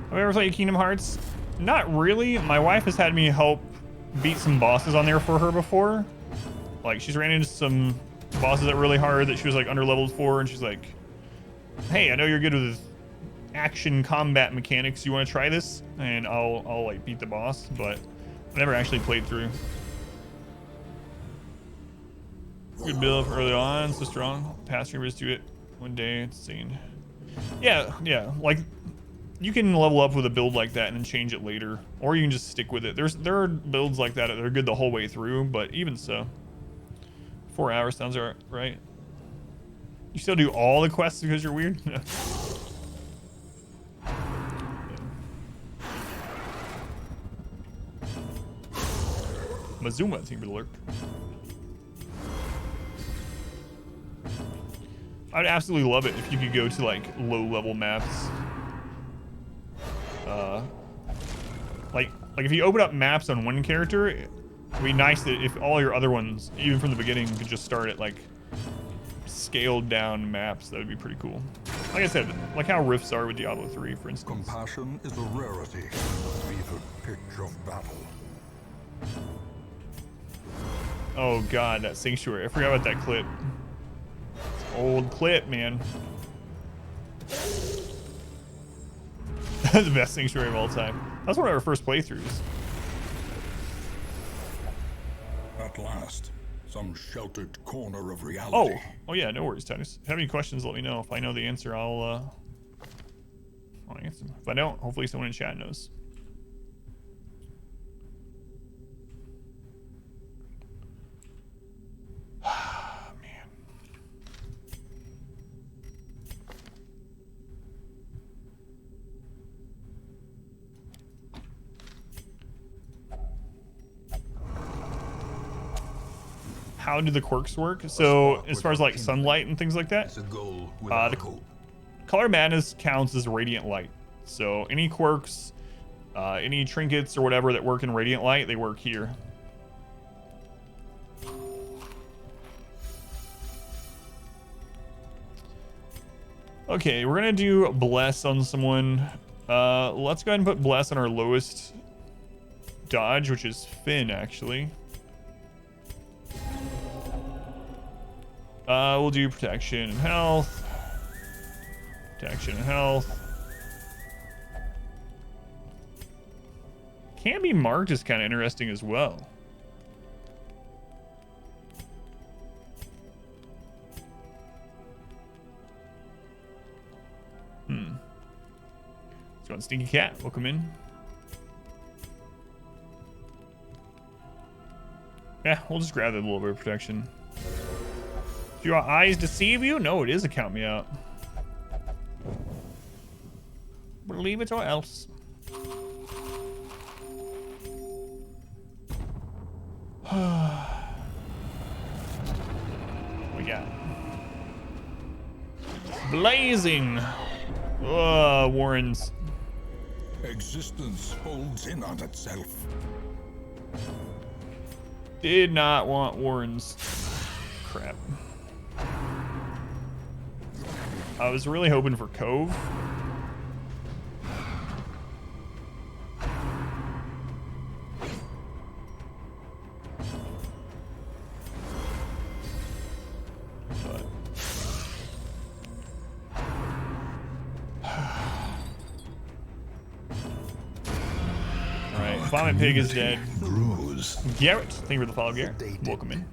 Have you ever played Kingdom Hearts? Not really. My wife has had me help beat some bosses on there for her before. Like, she's ran into some bosses that were really hard that she was like under-leveled for, and she's like, hey, I know you're good with action combat mechanics. You want to try this? And I'll like beat the boss, but I never actually played through. Good build early on, so strong. Past streamers do it one day. It's insane. Yeah, like you can level up with a build like that and then change it later, or you can just stick with it. There are builds like that are good the whole way through, but even so, 4 hours sounds right. You still do all the quests because you're weird? Mazuma, thank you for the alert. I'd absolutely love it if you could go to like low-level maps. Like if you open up maps on one character, it'd be nice that if all your other ones, even from the beginning, could just start at like scaled down maps. That would be pretty cool. Like I said, like how rifts are with Diablo 3, for instance. Compassion is a rarity in the fevered pitch of battle. Oh god, that sanctuary. I forgot about that clip. It's an old clip, man. The best sanctuary of all time. That's one of our first playthroughs. At last, some sheltered corner of reality. Oh yeah, no worries, Titus. If you have any questions, let me know. If I know the answer, I'll answer them. If I don't, hopefully someone in chat knows. Man. How do the quirks work? So as far as like sunlight and things like that, It's a goal the hope. color madness counts as radiant light. So any quirks, any trinkets or whatever that work in radiant light, they work here. Okay, we're gonna do bless on someone. Let's go ahead and put bless on our lowest dodge, which is Finn, actually. We'll do protection and health. Protection and health. Can be marked is kind of interesting as well. Let's go on Stinky Cat. Welcome in. Yeah, we'll just grab a little bit of protection. Do your eyes deceive you? No, it is a count me out. Believe it or else. We got blazing. Warrens. Existence holds in on itself. Did not want Warrens. Crap. I was really hoping for Cove. But... Alright, Vomit Pig is dead. Grows. Garrett, thank you for the follow, Garrett. Welcome in.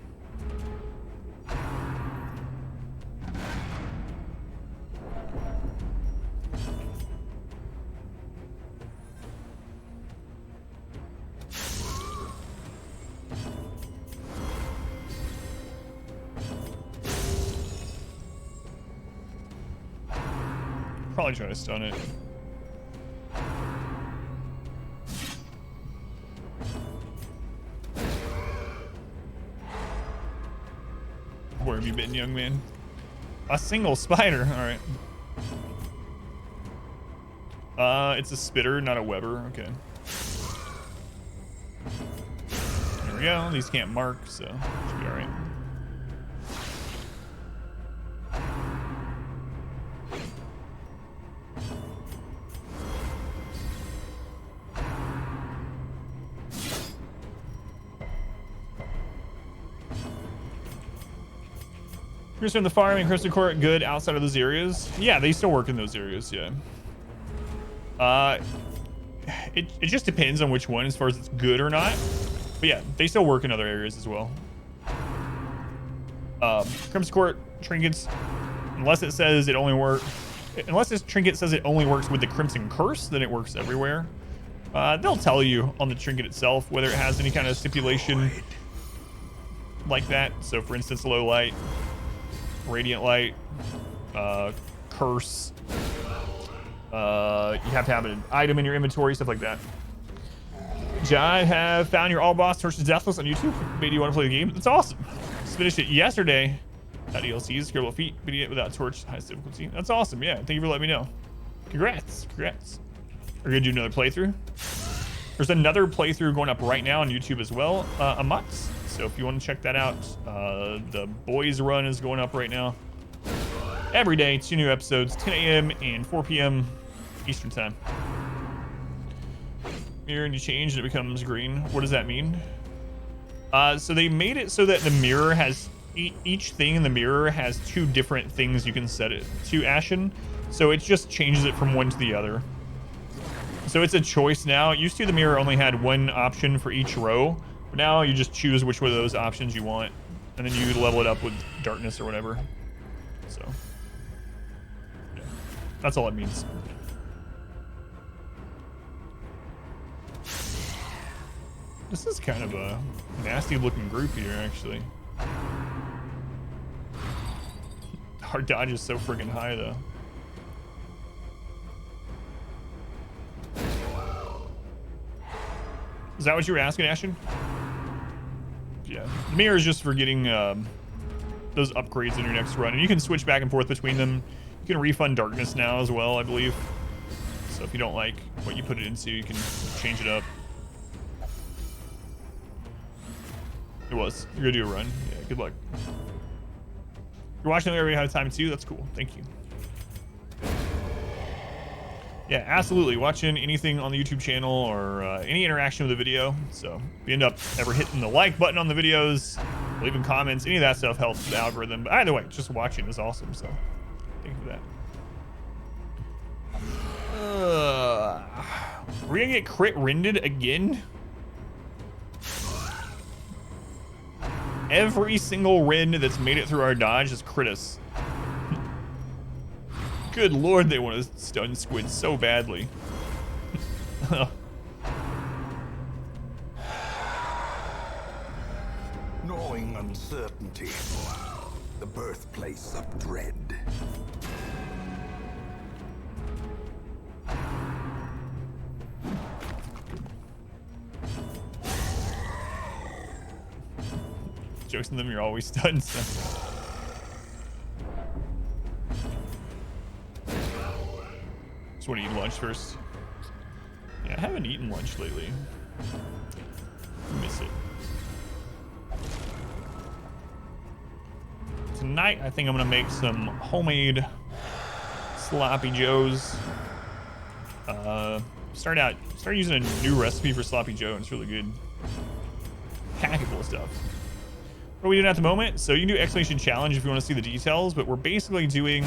probably try to stun it. Where have you been, young man? A single spider. All right. It's a spitter, not a Weber. Okay. There we go. These can't mark, so should be all right. Here's from the farm and Crystal Court good outside of those areas. Yeah, they still work in those areas, yeah. It just depends on which one as far as it's good or not. But yeah, they still work in other areas as well. Crimson Court trinkets, unless it says it only unless this trinket says it only works with the Crimson Curse, then it works everywhere. They'll tell you on the trinket itself whether it has any kind of stipulation like that. So for instance, low light, radiant light, curse, you have to have an item in your inventory, stuff like that. John, have found your all boss Torches Deathless on YouTube. Made you want to play the game. That's awesome. Just finished it yesterday. That DLC is Scribble Feet, beating it without torch, highest difficulty. That's awesome. Yeah, thank you for letting me know. Congrats. We're gonna do another playthrough. There's another playthrough going up right now on YouTube as well, a month. So if you want to check that out, the boys run is going up right now. Every day, 2 new episodes, 10 a.m. and 4 p.m. Eastern time. Mirror and you change and it becomes green. What does that mean? So they made it so that the mirror has, each thing in the mirror has 2 different things you can set it to, Ashen. So it just changes it from one to the other. So it's a choice now. Used to, the mirror only had 1 option for each row. But now you just choose which one of those options you want. And then you level it up with darkness or whatever. So, yeah. That's all it means. This is kind of a nasty looking group here, actually. Our dodge is so friggin' high, though. Is that what you were asking, Ashton? Yeah. The mirror is just for getting those upgrades in your next run. And you can switch back and forth between them. You can refund darkness now as well, I believe. So if you don't like what you put it into, you can change it up. It was. You're gonna do a run. Yeah, good luck. You're watching the area ahead of time too? That's cool. Thank you. Yeah, absolutely. Watching anything on the YouTube channel or any interaction with the video. So if you end up ever hitting the like button on the videos, leaving comments, any of that stuff helps the algorithm. But either way, just watching is awesome. So thank you for that. We're gonna get crit rended again. Every single rend that's made it through our dodge is crit us. Good lord, they want to stun squid so badly. Gnawing uncertainty. The birthplace of dread. Jokes on them, you're always stunned. So. Just want to eat lunch first. Yeah, I haven't eaten lunch lately. I miss it. Tonight, I think I'm gonna make some homemade sloppy joes. Started using a new recipe for sloppy joe, and it's really good. Packed full of stuff. What are we doing at the moment? So you can do exclamation challenge if you want to see the details, but we're basically doing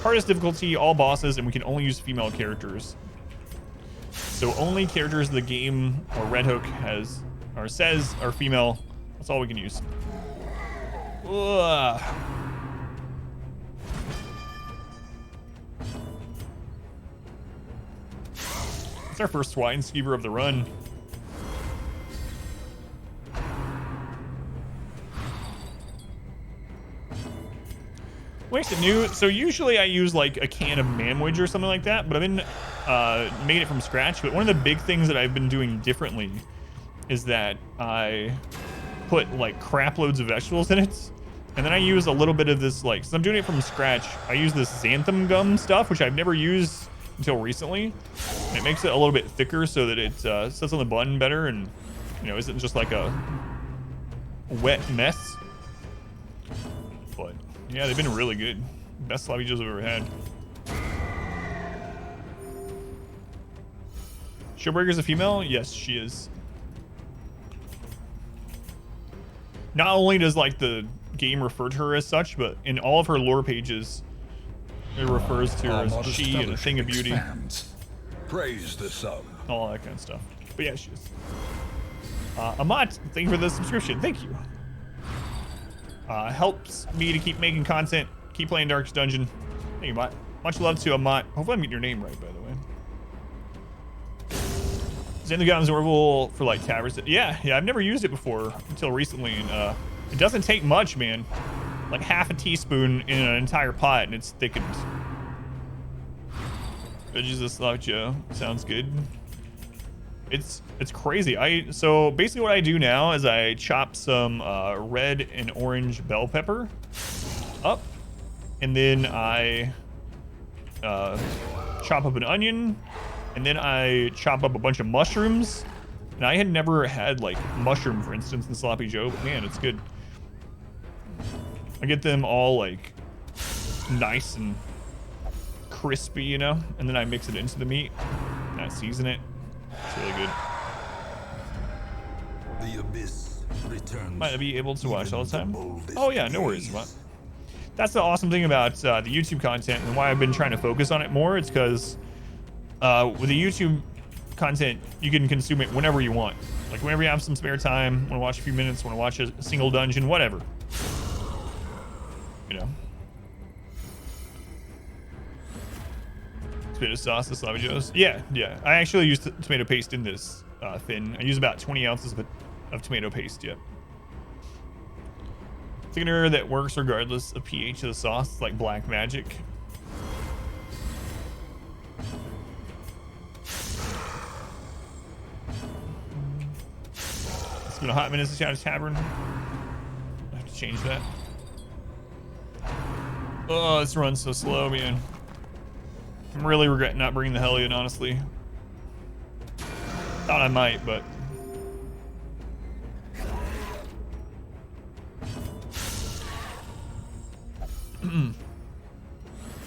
hardest difficulty, all bosses, and we can only use female characters. So only characters the game or Redhook has or says are female. That's all we can use. Ugh. It's our first swine skeever of the run. We Something new. So usually I use like a can of manwich or something like that, but I've been making it from scratch. But one of the big things that I've been doing differently is that I put like crap loads of vegetables in it, and then I use a little bit of this, like, since I'm doing it from scratch, I use this xanthan gum stuff, which I've never used until recently. And it makes it a little bit thicker so that it sits on the bun better, and you know, isn't just like a wet mess. But yeah, they've been really good. Best sloppy joes I've ever had. Showbreaker's a female? Yes, she is. Not only does like the game refer to her as such, but in all of her lore pages, it refers to her as she and a thing of beauty. Expands. Praise the sun. All that kind of stuff. But yeah, she is. Amat, thank you for the subscription. Thank you. Helps me to keep making content, keep playing Darkest Dungeon. Thank you, Amat. Much love to Amat. Hopefully I'm getting your name right, by the way. Xanthan Gum's Orville for like taverns. Yeah, I've never used it before until recently, and it doesn't take much, man. Like half a teaspoon in an entire pot, and it's thickened. Veggies of Sloppy Joe sounds good. It's crazy. So basically what I do now is I chop some red and orange bell pepper up, and then I chop up an onion, and then I chop up a bunch of mushrooms. And I had never had like mushroom, for instance, in Sloppy Joe, but man, it's good. I get them all like nice and crispy, you know, and then I mix it into the meat and I season it. It's really good. The abyss returns. Might I be able to watch all the time? boldest Oh yeah, no worries. gaze. That's the awesome thing about the YouTube content, and why I've been trying to focus on it more. It's because with the YouTube content, you can consume it whenever you want. Like whenever you have some spare time, want to watch a few minutes, want to watch a single dungeon, whatever. You know. Tomato sauce, the Sloppy Joes. Yeah. I actually use tomato paste in this thin. I use about 20 ounces of tomato paste. Yep. Thickener that works regardless of pH of the sauce. It's like black magic. It's been a hot minute since I had a tavern. I have to change that. Oh, this run's so slow, man. I'm really regretting not bringing the Hellion, honestly. Thought I might, but...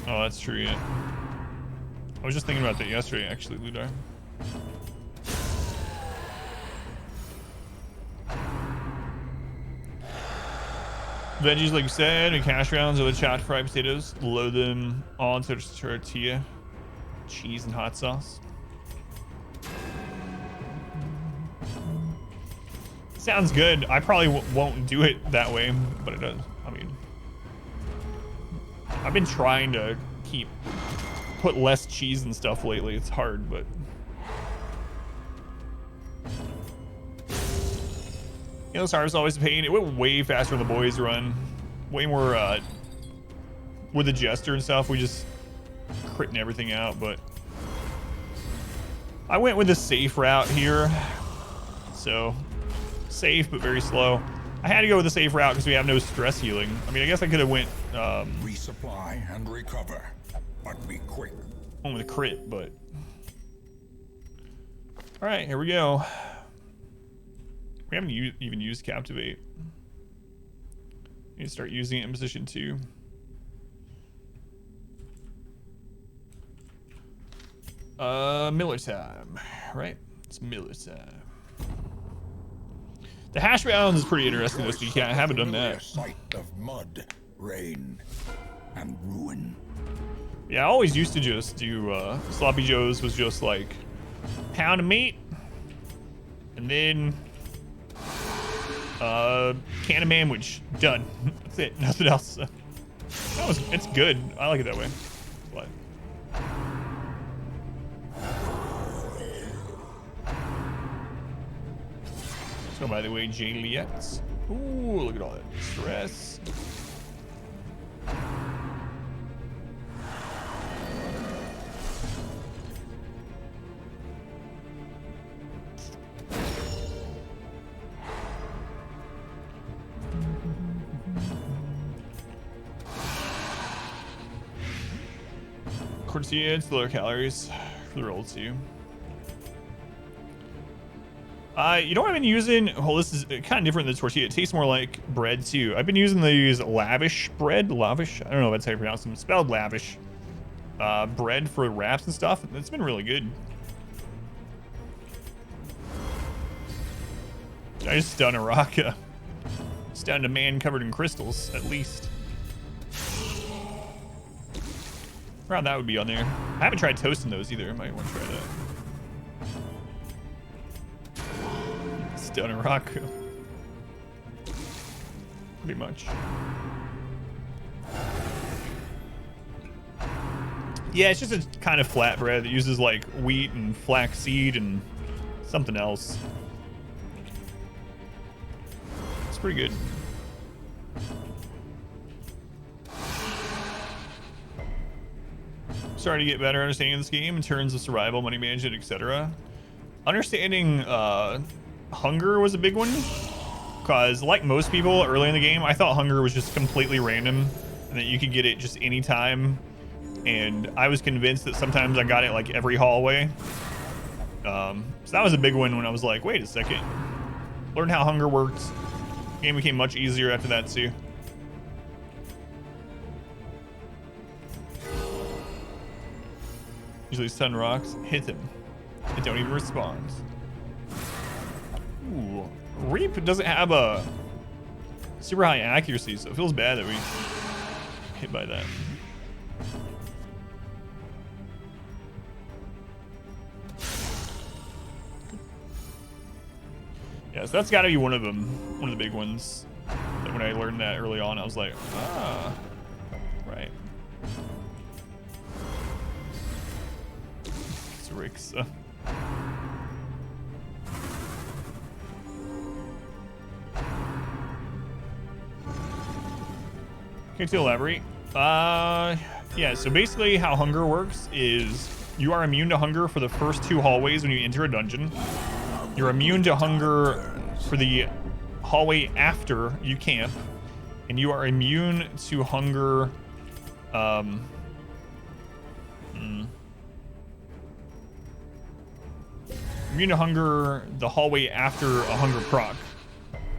Oh, that's true, yeah. I was just thinking about that yesterday, actually, Ludar. Veggies, like you said, and cash rounds or the chopped fried potatoes. Load them all into a tortilla, cheese, and hot sauce. Sounds good. I probably won't do it that way, but it does. I mean, I've been trying to put less cheese and stuff lately. It's hard, but. You know, this harvest always a pain. It went way faster than the boys run. Way more, with the Jester and stuff, we just critting everything out, but I went with the safe route here. So, safe, but very slow. I had to go with the safe route because we have no stress healing. I mean, I guess I could have went, Resupply and recover, but be quick. went with a crit, but. All right, here we go. We haven't even used Captivate. Need to start using it in position 2. Miller time, right? It's Miller time. The hash browns is pretty interesting, though, so you haven't done that. Sight of mud, rain, and ruin. Yeah, I always used to just do Sloppy Joes was just like pound of meat, and then can of manwich. Done. That's it. Nothing else. It's good. I like it that way. But so by the way, Juliet. Ooh, look at all that stress. tortilla, it's lower calories for the roll too. You know what I've been using? Well, this is kind of different than tortilla. It tastes more like bread too. I've been using these lavish bread. Lavish? I don't know if that's how you pronounce them. It's spelled lavish. Bread for wraps and stuff. It's been really good. I just stunned a rock. Stunned a man covered in crystals, at least. Proud that would be on there. I haven't tried toasting those either. I might want to try that. Stun a rock. Pretty much. Yeah, it's just a kind of flat bread that uses like wheat and flaxseed and something else. It's pretty good. Starting to get better understanding of this game in terms of survival, money management, etc. Understanding hunger was a big one, because like most people early in the game, I thought hunger was just completely random and that you could get it just anytime. And I was convinced that sometimes I got it like every hallway. So that was a big one when I was like, wait a second. Learn how hunger works. Game became much easier after that too. Usually stun rocks, hit him. It don't even respond. Ooh. Reap doesn't have a super high accuracy, so it feels bad that we hit by that. Yeah, so that's got to be one of them, one of the big ones. That when I learned that early on, I was like, ah, right. It's Rick's. Okay, to elaborate. Yeah, so basically how hunger works is you are immune to hunger for the first 2 hallways when you enter a dungeon. You're immune to hunger for the hallway after you camp, and you are immune to hunger immune to hunger the hallway after a hunger proc.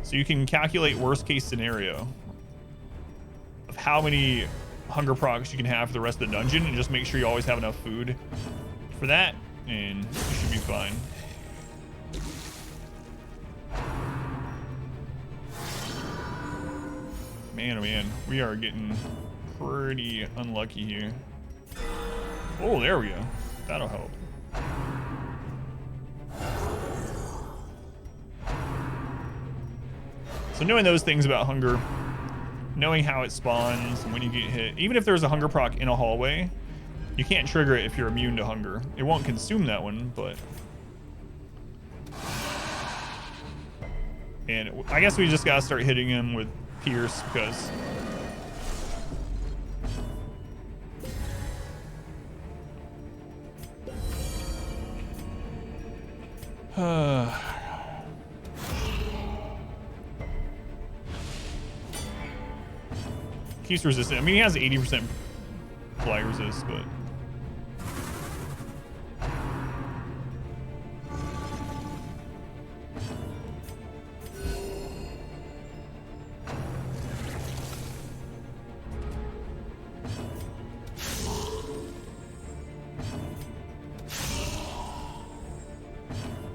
So you can calculate worst case scenario of how many hunger procs you can have for the rest of the dungeon, and just make sure you always have enough food for that, and you should be fine. Man, oh man, we are getting pretty unlucky here. Oh, there we go. That'll help. So knowing those things about hunger, knowing how it spawns and when you get hit, even if there's a hunger proc in a hallway, you can't trigger it if you're immune to hunger. It won't consume that one, but... And I guess we just gotta start hitting him with Pierce, because... Keeps resistant. I mean, he has 80% flag resist, but...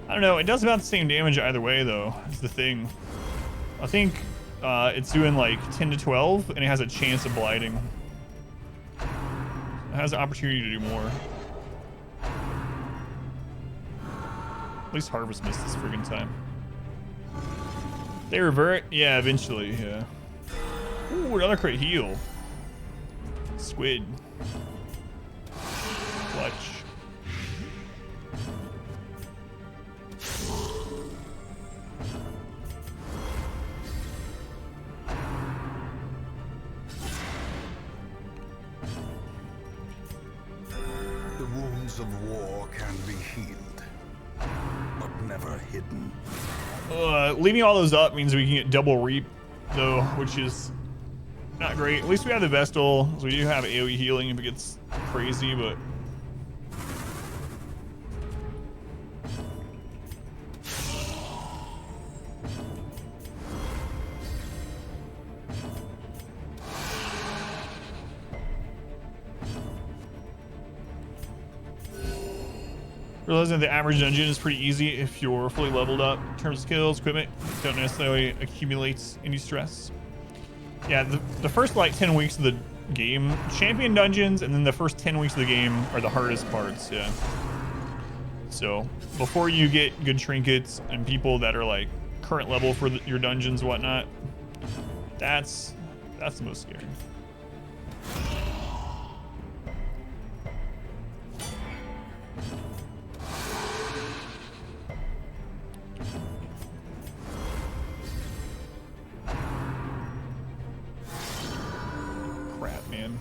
I don't know, it does about the same damage either way though, is the thing. I think it's doing like 10 to 12 and it has a chance of blighting. It has the opportunity to do more. At least Harvest Mist this friggin' time. They revert? Yeah, eventually, yeah. Ooh, another crit heal. Squid. Clutch. The wounds of war can be healed, but never hidden. Leaving all those up means we can get double reap, though, which is not great. At least we have the Vestal, so we do have AoE healing if it gets crazy, but Realizing the average dungeon is pretty easy if you're fully leveled up in terms of skills, equipment. Don't necessarily accumulate any stress. Yeah, the first like 10 weeks of the game, champion dungeons, and then the first 10 weeks of the game are the hardest parts. Yeah. So before you get good trinkets and people that are like current level for your dungeons, whatnot, that's the most scary. Crap, man.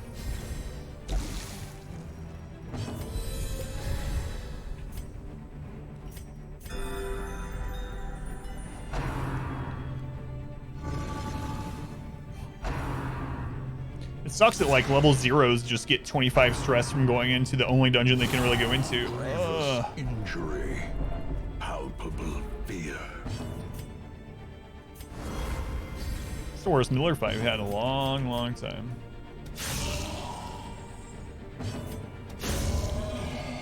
It sucks that like level zeros just get 25 stress from going into the only dungeon they can really go into. Grievous injury, palpable fear. It's the worst Miller fight we've had in a long, long time.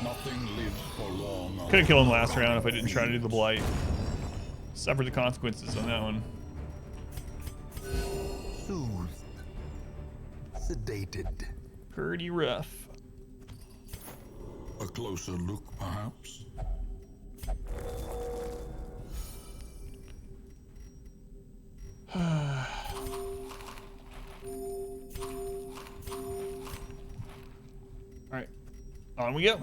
Nothing lives for long. Could have killed him last round if I didn't try to do the blight. Suffered the consequences on that one. Soothed. Sedated. Pretty rough. A closer look, perhaps? Alright. On we go.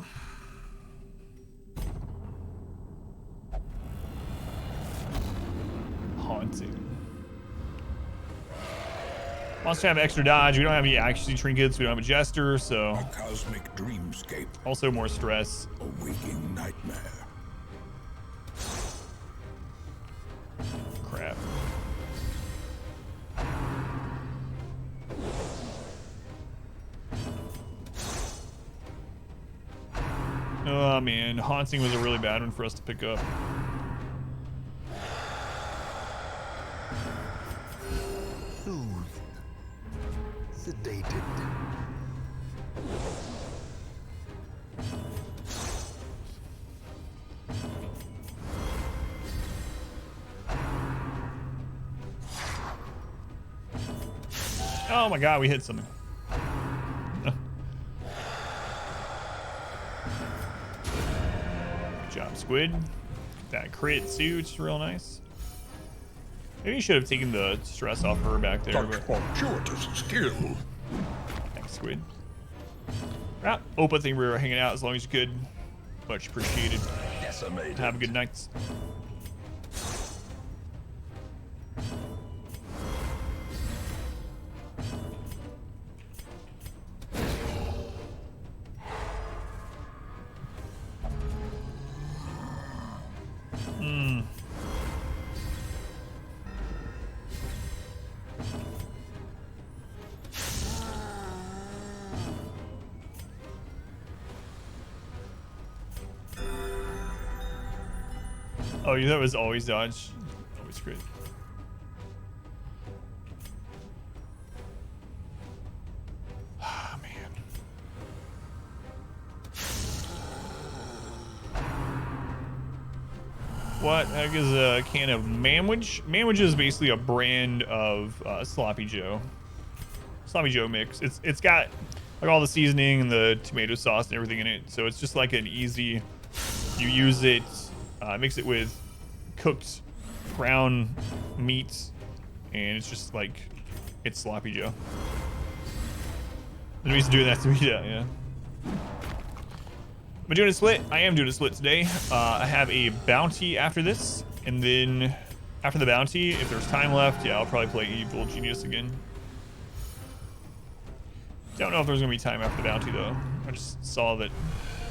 Haunting. Must have extra dodge. We don't have any accuracy trinkets. We don't have a jester, so A cosmic dreamscape, also more stress. a waking nightmare. Crap. Oh man, haunting was a really bad one for us to pick up. Soothed. Sedated. Oh my god, we hit something. Good job, Squid. That crit too, which is real nice. Maybe you should have taken the stress off her back there, Such but fortuitous skill. thanks, Squid. Ah, Opa, think we were hanging out as long as you could. Much appreciated. Decimated. Have a good night. Oh, you thought it was always dodge? Always great. Ah, man. What the heck is a can of Manwich? Manwich is basically a brand of Sloppy Joe. Sloppy Joe mix. It's got like all the seasoning and the tomato sauce and everything in it. So it's just like an easy, you use it, mix it with cooked ground meat, and it's just like, it's Sloppy Joe. And we used to do that to me, yeah. Am I doing a split? I am doing a split today. I have a bounty after this, and then after the bounty, if there's time left, yeah, I'll probably play Evil Genius again. Don't know if there's gonna be time after the bounty though. I just saw that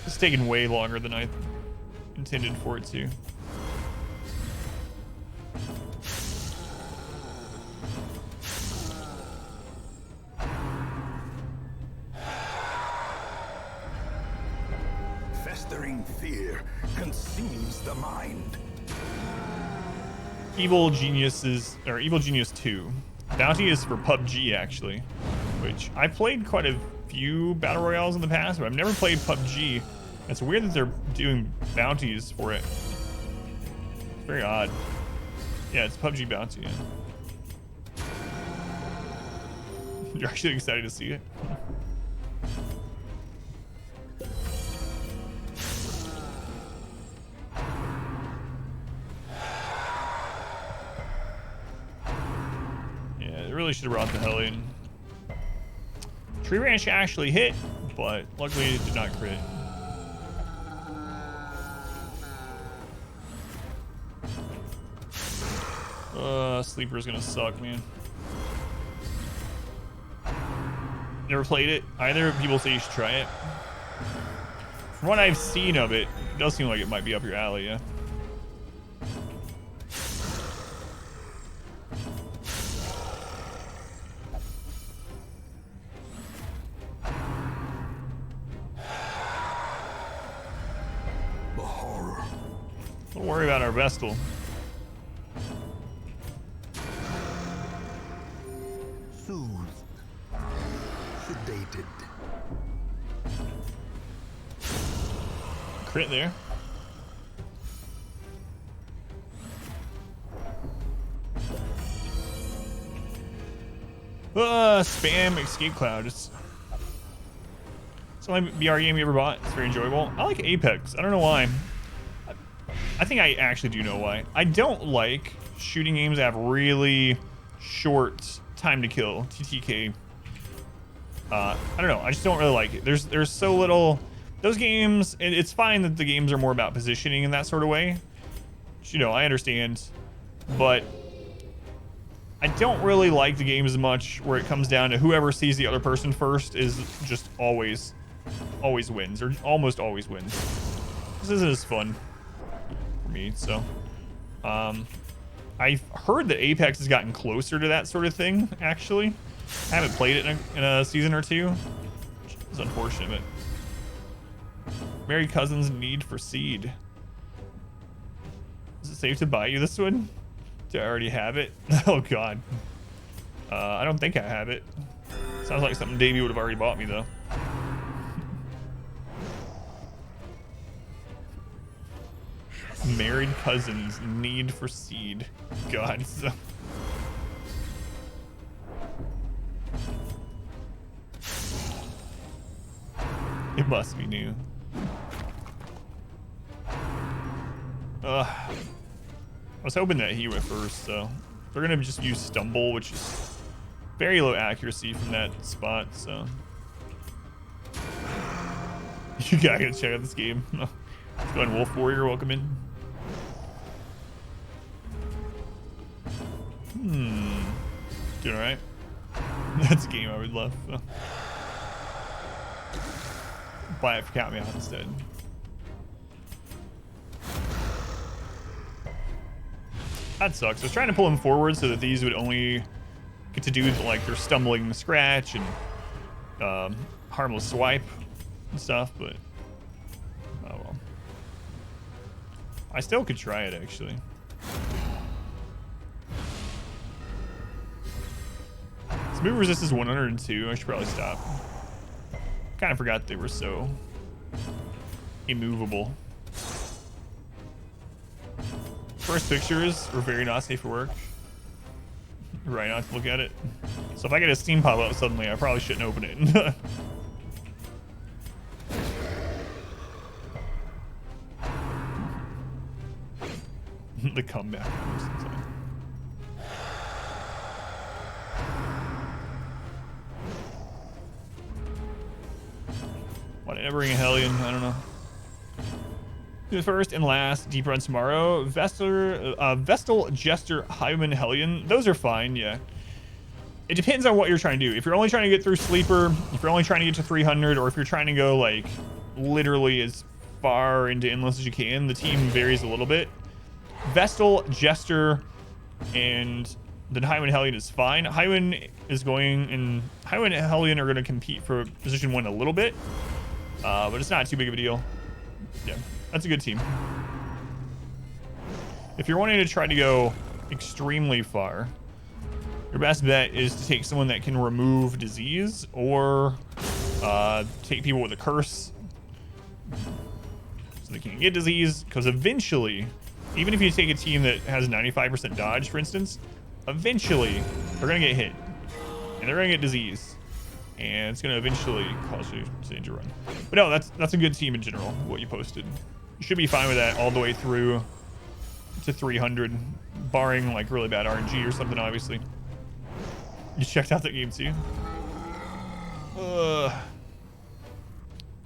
it's taking way longer than I intended for it to. Festering fear consumes the mind. Evil Geniuses, or Evil Genius 2. Bounty is for PUBG actually, which I played quite a few battle royales in the past, but I've never played PUBG. It's weird that they're doing bounties for it. It's very odd. Yeah, it's PUBG bounty. Yeah. You're actually excited to see it. Yeah, they really should have brought the Hellion. Tree Ranch actually hit, but luckily it did not crit. Sleeper's gonna suck, man. Never played it. Either people say you should try it. From what I've seen of it, it does seem like it might be up your alley, yeah. The horror. Don't worry about our Vestal. Soothed. Sedated. Crit there. Spam Escape Cloud. It's the only BR game we ever bought. It's very enjoyable. I like Apex. I don't know why. I think I actually do know why. I don't like shooting games that have really short time to kill, TTK. I don't know. I just don't really like it. There's so little. Those games, and it's fine that the games are more about positioning in that sort of way. Which, you know, I understand. But I don't really like the game as much where it comes down to whoever sees the other person first is just always wins, or almost always wins. This isn't as fun for me, so. I've heard that Apex has gotten closer to that sort of thing, actually. I haven't played it in a season or two, which is unfortunate, but. Mary Cousin's Need for Seed. Is it safe to buy you this one? Do I already have it? Oh god. I don't think I have it. Sounds like something Davey would have already bought me though. Married Cousins Need for Seed. God. So. It must be new. I was hoping that he went first, so they're gonna just use Stumble, which is very low accuracy from that spot. So you gotta check out this game. Let's go ahead, Wolf Warrior, welcome in. Doing all right. That's a game I would love. So. Buy it for Count Me Out instead. That sucks. I was trying to pull him forward so that these would only get to do like their stumbling scratch and harmless swipe and stuff, but oh well. I still could try it actually. This move resist is 102. I should probably stop. Kind of forgot they were so immovable. First pictures were very not safe for work. Right, not to look at it. So if I get a Steam pop up suddenly, I probably shouldn't open it. The comeback. Why did I bring a Hellion? I don't know. The first and last deep run tomorrow. Vestal, Jester, Hyman, Hellion. Those are fine, yeah. It depends on what you're trying to do. If you're only trying to get through Sleeper, if you're only trying to get to 300, or if you're trying to go like literally as far into Endless as you can, the team varies a little bit. Vestal, Jester, and then Hyman Hellion is fine. Hyman is going, and Hyman and Hellion are going to compete for position 1 a little bit, but it's not too big of a deal. Yeah. That's a good team. If you're wanting to try to go extremely far, your best bet is to take someone that can remove disease or take people with a curse. so they can't get disease. Because eventually, even if you take a team that has 95% dodge, for instance, eventually they're gonna get hit and they're gonna get disease, and it's gonna eventually cause you to injure run. But no, that's a good team in general. What you posted, you should be fine with that all the way through to 300, barring like really bad RNG or something. Obviously, you checked out that game too.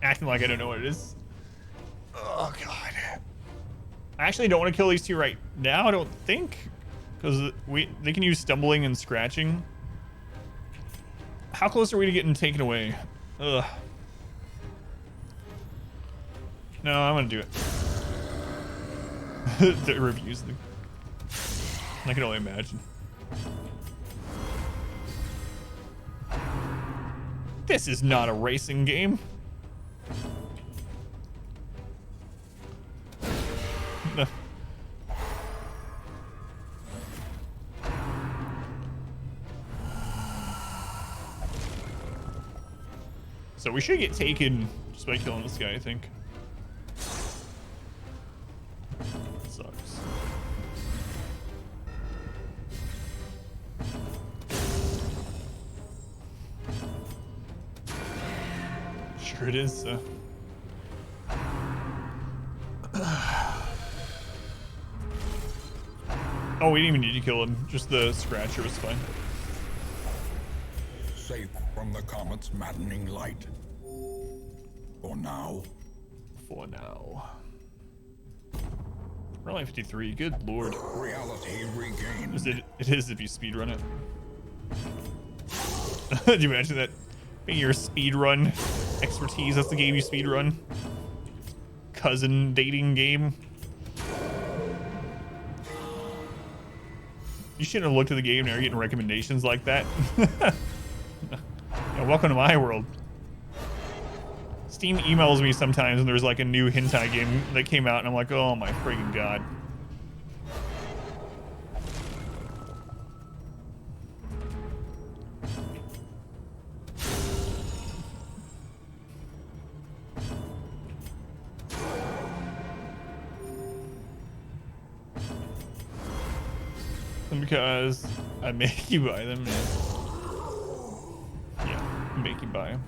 Acting like I don't know what it is. Oh god. I actually don't want to kill these two right now, I don't think, because they can use stumbling and scratching. How close are we to getting taken away? Ugh. No, I'm gonna do it. The reviews. I can only imagine. This is not a racing game. No. So we should get taken just by killing this guy, I think. Sucks. Sure it is. Oh, we didn't even need to kill him. Just the scratcher was fine. Safe from the comet's maddening light. For now. For now. We're only 53. Good lord. Reality regained. It is if you speedrun it. Did you imagine that being your speedrun expertise? That's the game you speedrun. Cousin dating game. You shouldn't have looked at the game. Now you're getting recommendations like that. Yeah, welcome to my world. Steam emails me sometimes when there's like a new hentai game that came out, and I'm like, oh my freaking god. Because I make you buy them. Yeah, make you buy them.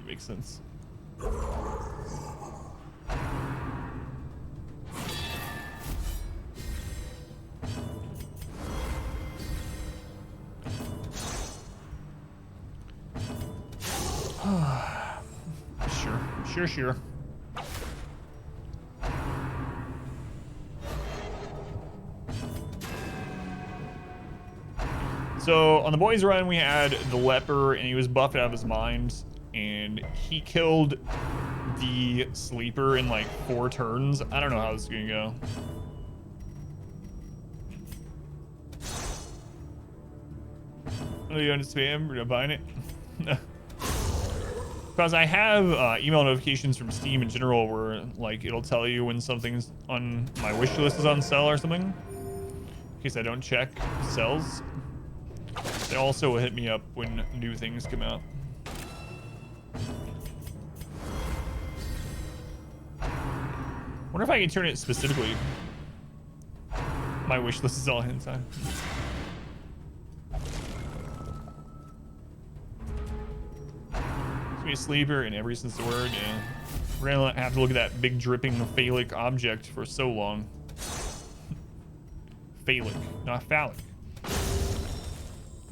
Makes sense. Sure. So on the boys run, we had the leper, and he was buffed out of his mind, and he killed the sleeper in like 4 turns. I don't know how this is gonna go. Oh, you understand? We're not buying it. Because I have email notifications from Steam in general where like it'll tell you when something's on my wish list is on sale or something, in case I don't check sales. They also will hit me up when new things come out. Wonder if I can turn it specifically. My wish list is all hentai. Be a sleeper in every sense of the word. Yeah, we're gonna have to look at that big dripping phallic object for so long. Phallic, not phallic.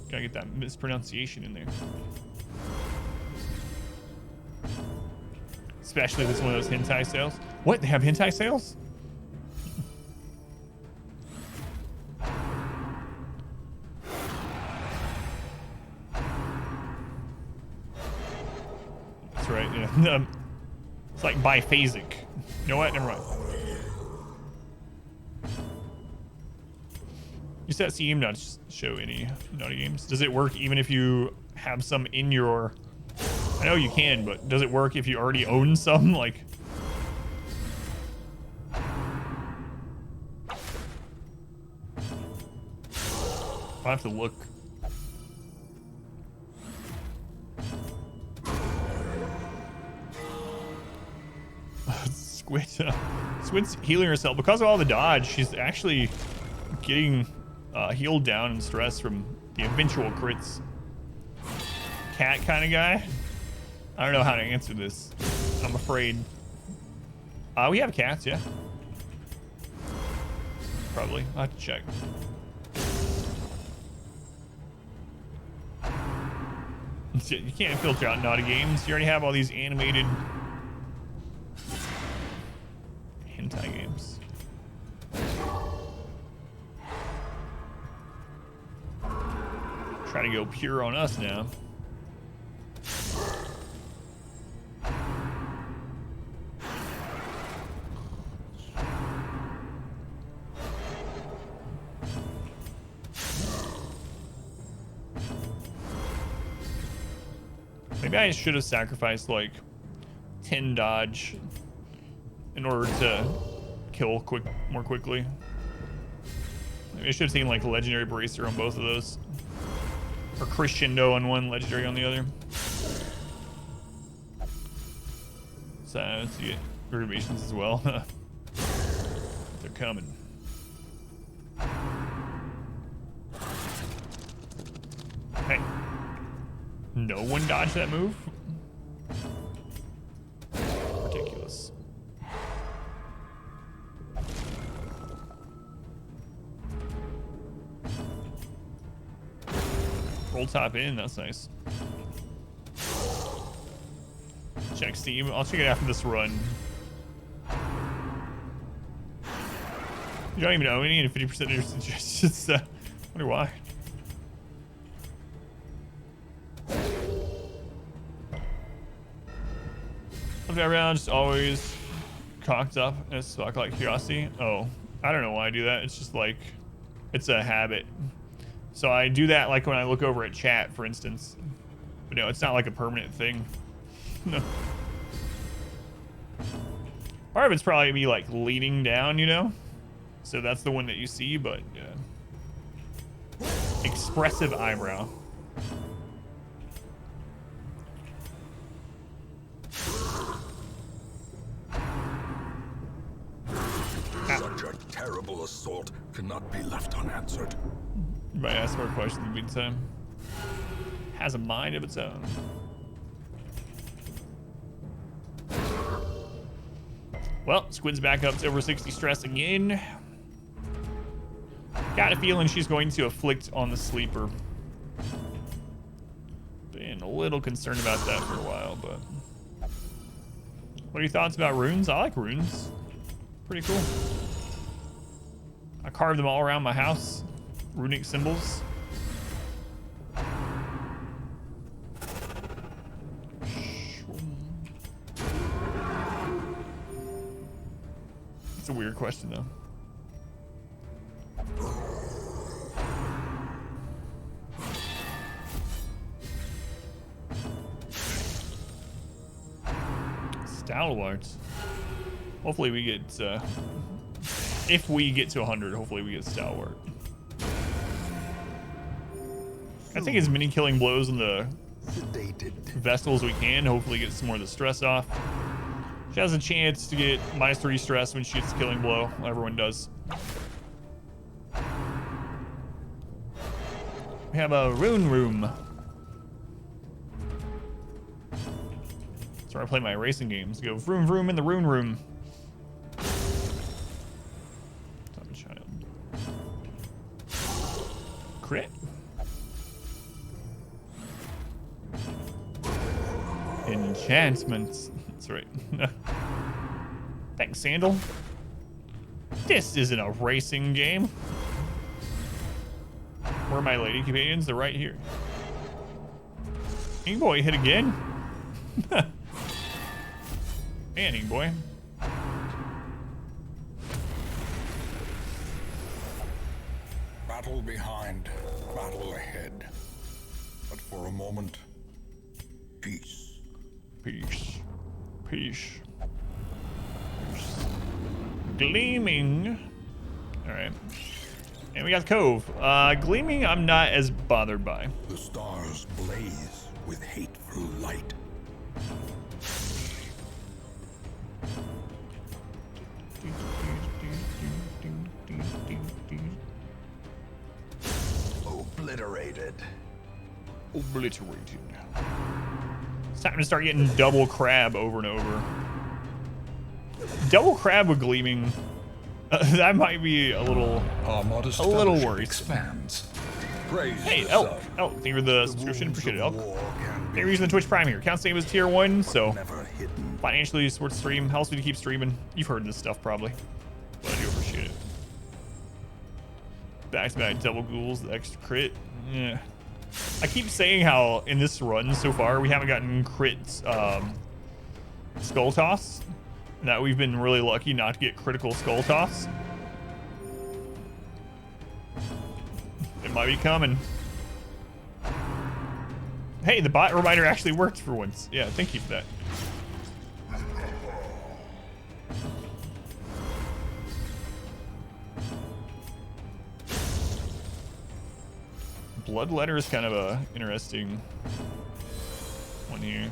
Gotta get that mispronunciation in there. Especially if it's one of those hentai sales. What? They have hentai sales? That's right, yeah. It's like biphasic. You know what? Never mind. You set Steam not to show any naughty games. Does it work even if you have some in your... I know you can, but does it work if you already own some? Like... I'll have to look. Squid. Squid's healing herself. Because of all the dodge, she's actually getting healed down and stress from the eventual crits. Cat kind of guy? I don't know how to answer this. I'm afraid. We have cats, yeah. Probably. I'll have to check. You can't filter out naughty games. You already have all these animated hentai games. Try to go pure on us now. Maybe I should have sacrificed like 10 dodge in order to kill more quickly. Maybe I should have taken like legendary bracer on both of those. Or crescendo on one, legendary on the other. So let's get perturbations as well. They're coming. Hey. No one dodged that move? Ridiculous. Roll top in, that's nice. Check Steam. I'll check it after this run. You don't even know any and 50% of your suggestions. Wonder why. That round just always cocked up as fuck like curiosity. Oh, I don't know why I do that. It's just like, it's a habit. So I do that like when I look over at chat, for instance. But no, it's not like a permanent thing. No. Part of it's probably me like leaning down, you know? So that's the one that you see, but yeah. Expressive eyebrow. Such a terrible assault cannot be left unanswered. You might ask more questions in the meantime. Has a mind of its own. Well, Squid's back up to over 60 stress again. Got a feeling she's going to afflict on the sleeper. Been a little concerned about that for a while, but... What are your thoughts about runes? I like runes. Pretty cool. I carved them all around my house. Runic symbols. It's a weird question, though. Stalwarts. Hopefully we get, if we get to 100, hopefully we get Stalwart. I think as many killing blows on the Vestal as we can, hopefully get some more of the stress off. She has a chance to get -3 stress when she gets a killing blow. Everyone does. We have a rune room. That's where I play my racing games. Go vroom vroom in the rune room. Crit. Enchantments. That's right. Thanks, Sandal. This isn't a racing game. Where are my lady companions? They're right here. Ing boy hit again. Man, Ing boy. Battle behind, battle ahead. But for a moment, peace. Peace. Peace. Peace. Gleaming. Alright. And we got Cove. Gleaming, I'm not as bothered by. The stars blaze with hateful light. Obliterated. It's time to start getting double crab over and over. Double crab with gleaming. That might be a little worrisome. Expands. Praise Hey, the Elk. sun. Elk, thank you for the subscription. wounds Appreciate it, of Elk. war can be Maybe using the Twitch Prime here. Count same as tier 1, so never hidden. financially support the stream. Helps me to keep streaming. You've heard this stuff probably, but I do appreciate it. Back-to-back double ghouls, the extra crit. Yeah. I keep saying how in this run so far we haven't gotten crit skull toss. That we've been really lucky not to get critical skull toss. It might be coming. Hey, the bot reminder actually worked for once. Yeah, thank you for that. Bloodletter is kind of a interesting one here.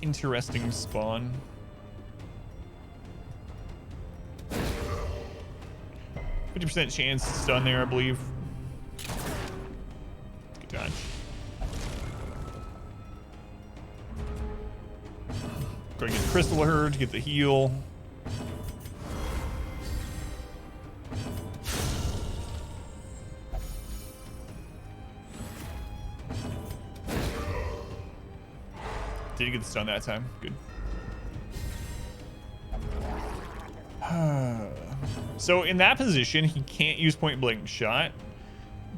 Interesting spawn. %50 chance to stun there, I believe. Good dodge. Go get the crystal herd to get the heal. Did he get the stun that time? Good. So in that position, he can't use point blank shot,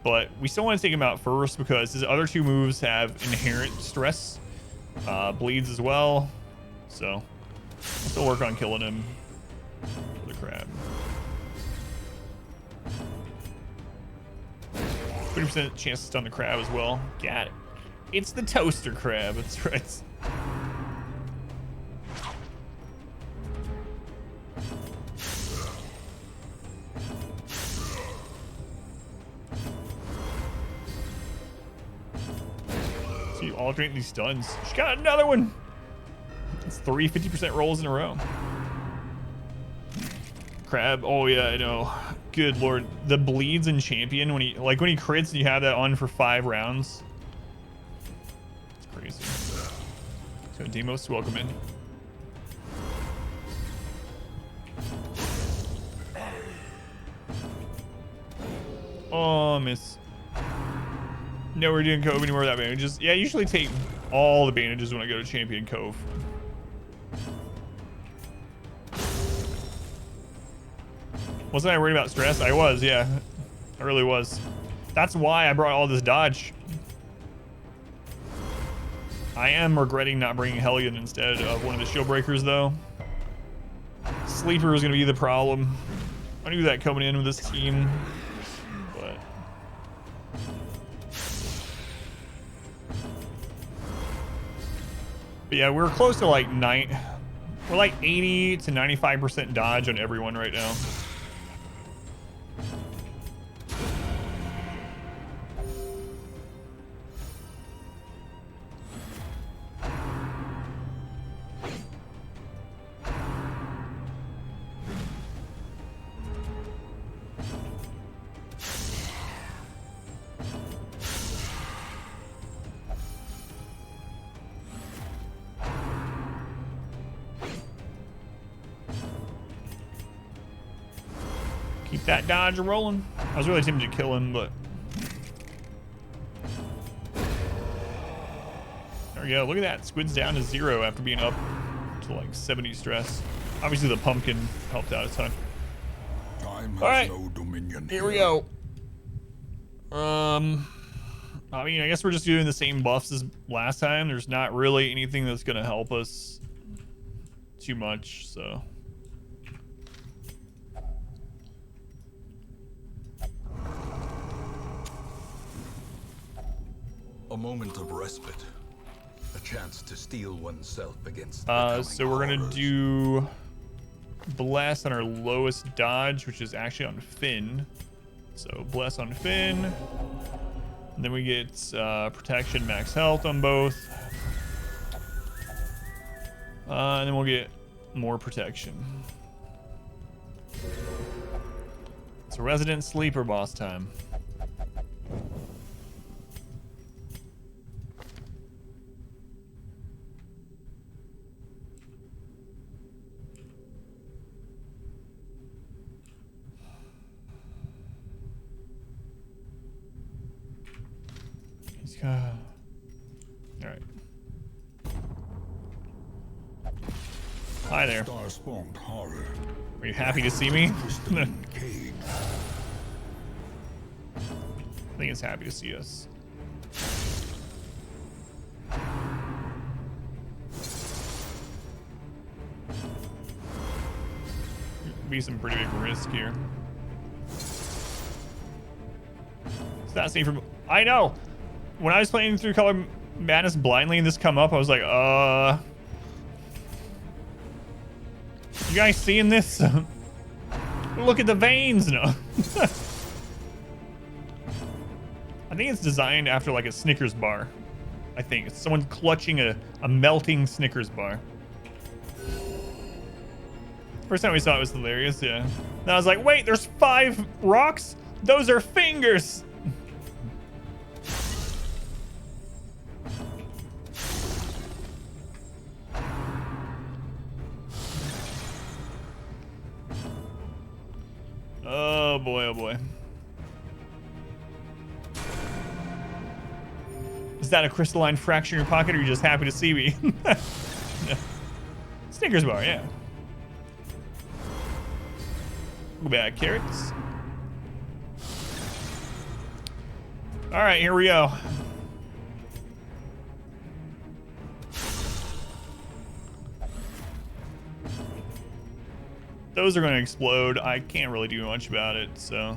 but we still want to take him out first because his other two moves have inherent stress, bleeds as well. So we'll still work on killing him for the crab. 30% chance to stun the crab as well. Got it. It's the toaster crab. That's right. See, alternate these stuns. She got another one. It's 3 50% rolls in a row. Crab. Oh yeah, I know. Good lord, the bleeds in champion when he crits and you have that on for 5 rounds. It's crazy. So Demos, welcome in. Oh, miss. No, we're doing Cove anymore without bandages. Yeah, I usually take all the bandages when I go to Champion Cove. Wasn't I worried about stress? I was, yeah. I really was. That's why I brought all this dodge. I am regretting not bringing Hellion instead of one of the shield breakers, though. Sleeper was going to be the problem. I knew that coming in with this team. But yeah, we're close to like we're like 80 to 95% dodge on everyone right now. Keep that dodge rolling. I was really tempted to kill him, but there we go. Look at that. Squid's down to 0 after being up to like 70 stress. Obviously the pumpkin helped out a ton. Time has All right. no dominion Here we go. I mean, I guess we're just doing the same buffs as last time. There's not really anything that's gonna help us too much, so. A moment of respite. A chance to steel oneself against So we're gonna do bless on our lowest dodge, which is actually on Finn. So bless on Finn. And then we get protection, max health on both. And then we'll get more protection. It's a resident sleeper boss time. He's got... Alright. Hi there. Star-spawned horror. Are you happy to see me? Crystalline cage. I think it's happy to see us. Be some pretty big risk here. It's that scene from... I know! When I was playing through Color Madness blindly and this come up, I was like, you guys seeing this? Look at the veins! No. I think it's designed after like a Snickers bar. I think it's someone clutching a melting Snickers bar. First time we saw it was hilarious, yeah. Then I was like, wait, there's 5 rocks? Those are fingers! Oh boy, oh boy. Is that a crystalline fracture in your pocket, or are you just happy to see me? No. Snickers bar, yeah. Go back, carrots. All right, here we go. Those are going to explode. I can't really do much about it, so.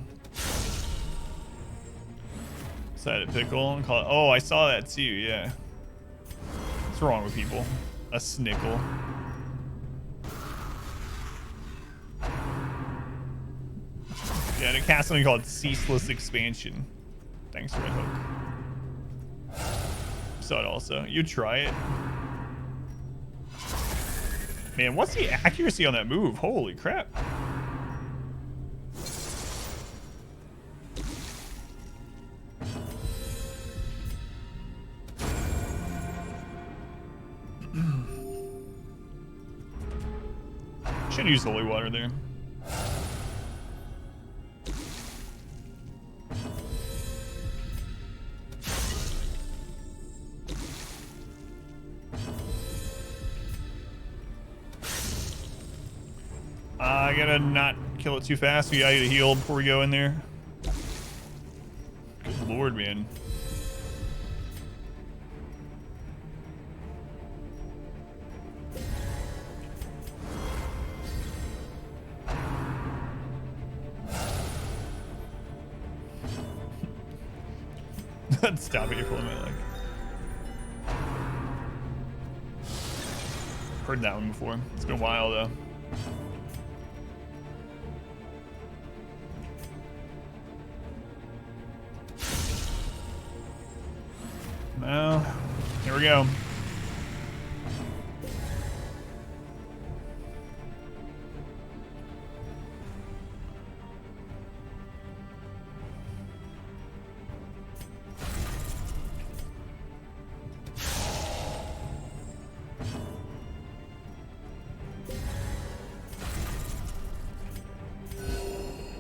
Set it pickle and call it. Oh, I saw that too, yeah. What's wrong with people? A snickle. Yeah, and it casts something called Ceaseless Expansion. Thanks, Redhook. Saw it also. You try it. Man, what's the accuracy on that move? Holy crap. Should use holy water there. I gotta not kill it too fast. We gotta get a heal before we go in there. Good lord, man. Stop it, you're pulling my leg. Heard that one before. It's been a while though. Well, here we go.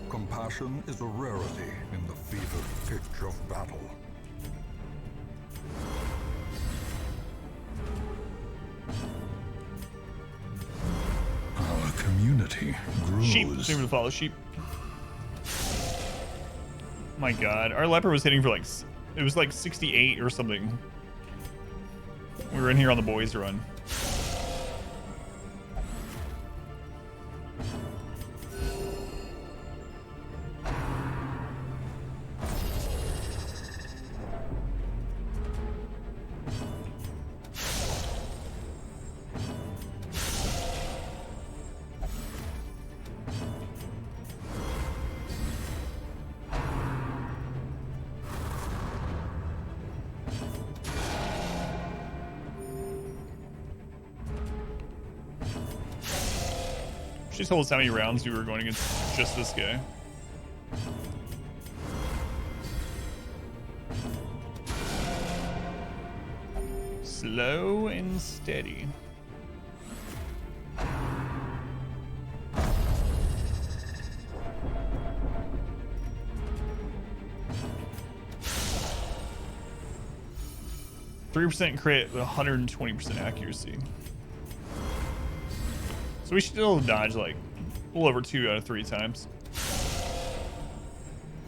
Compassion is a rarity in the fevered pitch of battle. Our community grows. Sheep. Seem to follow sheep. My god. Our leper was hitting for like... It was like 68 or something. We were in here on the boys run. She told us how many rounds we were going against just this guy. Slow and steady. %3 crit with 120% accuracy. So we should still dodge like a little over 2 out of 3 times.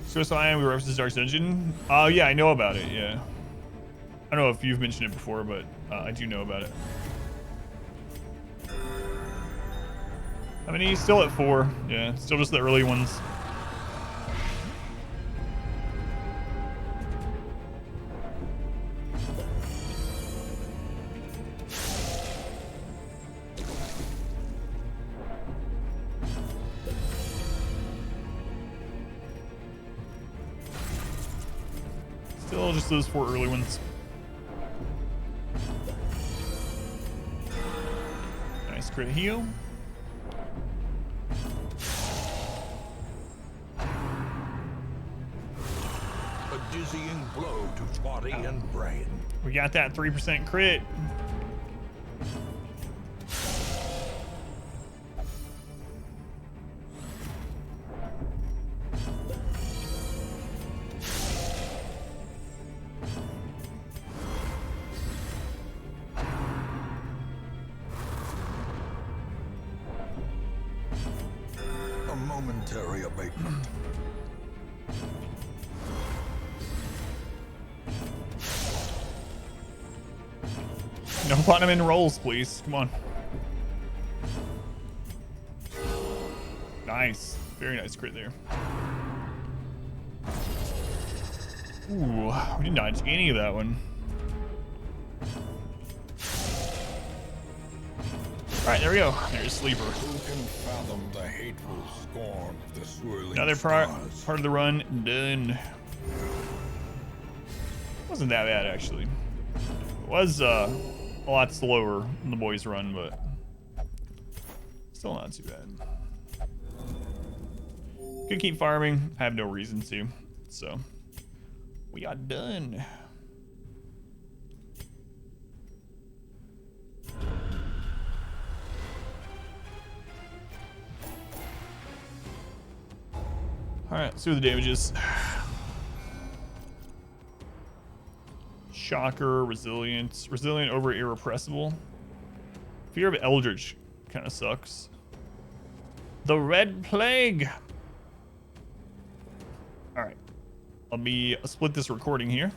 So I am references Dark Dungeon. Oh yeah, I know about it. Yeah, I don't know if you've mentioned it before, but I do know about it. How many? Still at 4. Yeah, still just the early ones. Still just those 4 early ones. Nice crit heal. A dizzying blow to body and brain. We got that 3% crit. A momentary abatement. No bottom rolls, please. Come on. Nice. Very nice crit there. Ooh, we did not dodge any of that one. Alright, there we go. There's Sleeper. Who can fathom the hateful scorn of the swirling Another part of the run done. Wasn't that bad, actually. It was a lot slower than the boys' run, but still not too bad. Could keep farming. I have no reason to, so we are done. All right, let's see what the damage is. Shocker, resilient over irrepressible. Fear of Eldritch kind of sucks. The Red Plague. All right, let me split this recording here.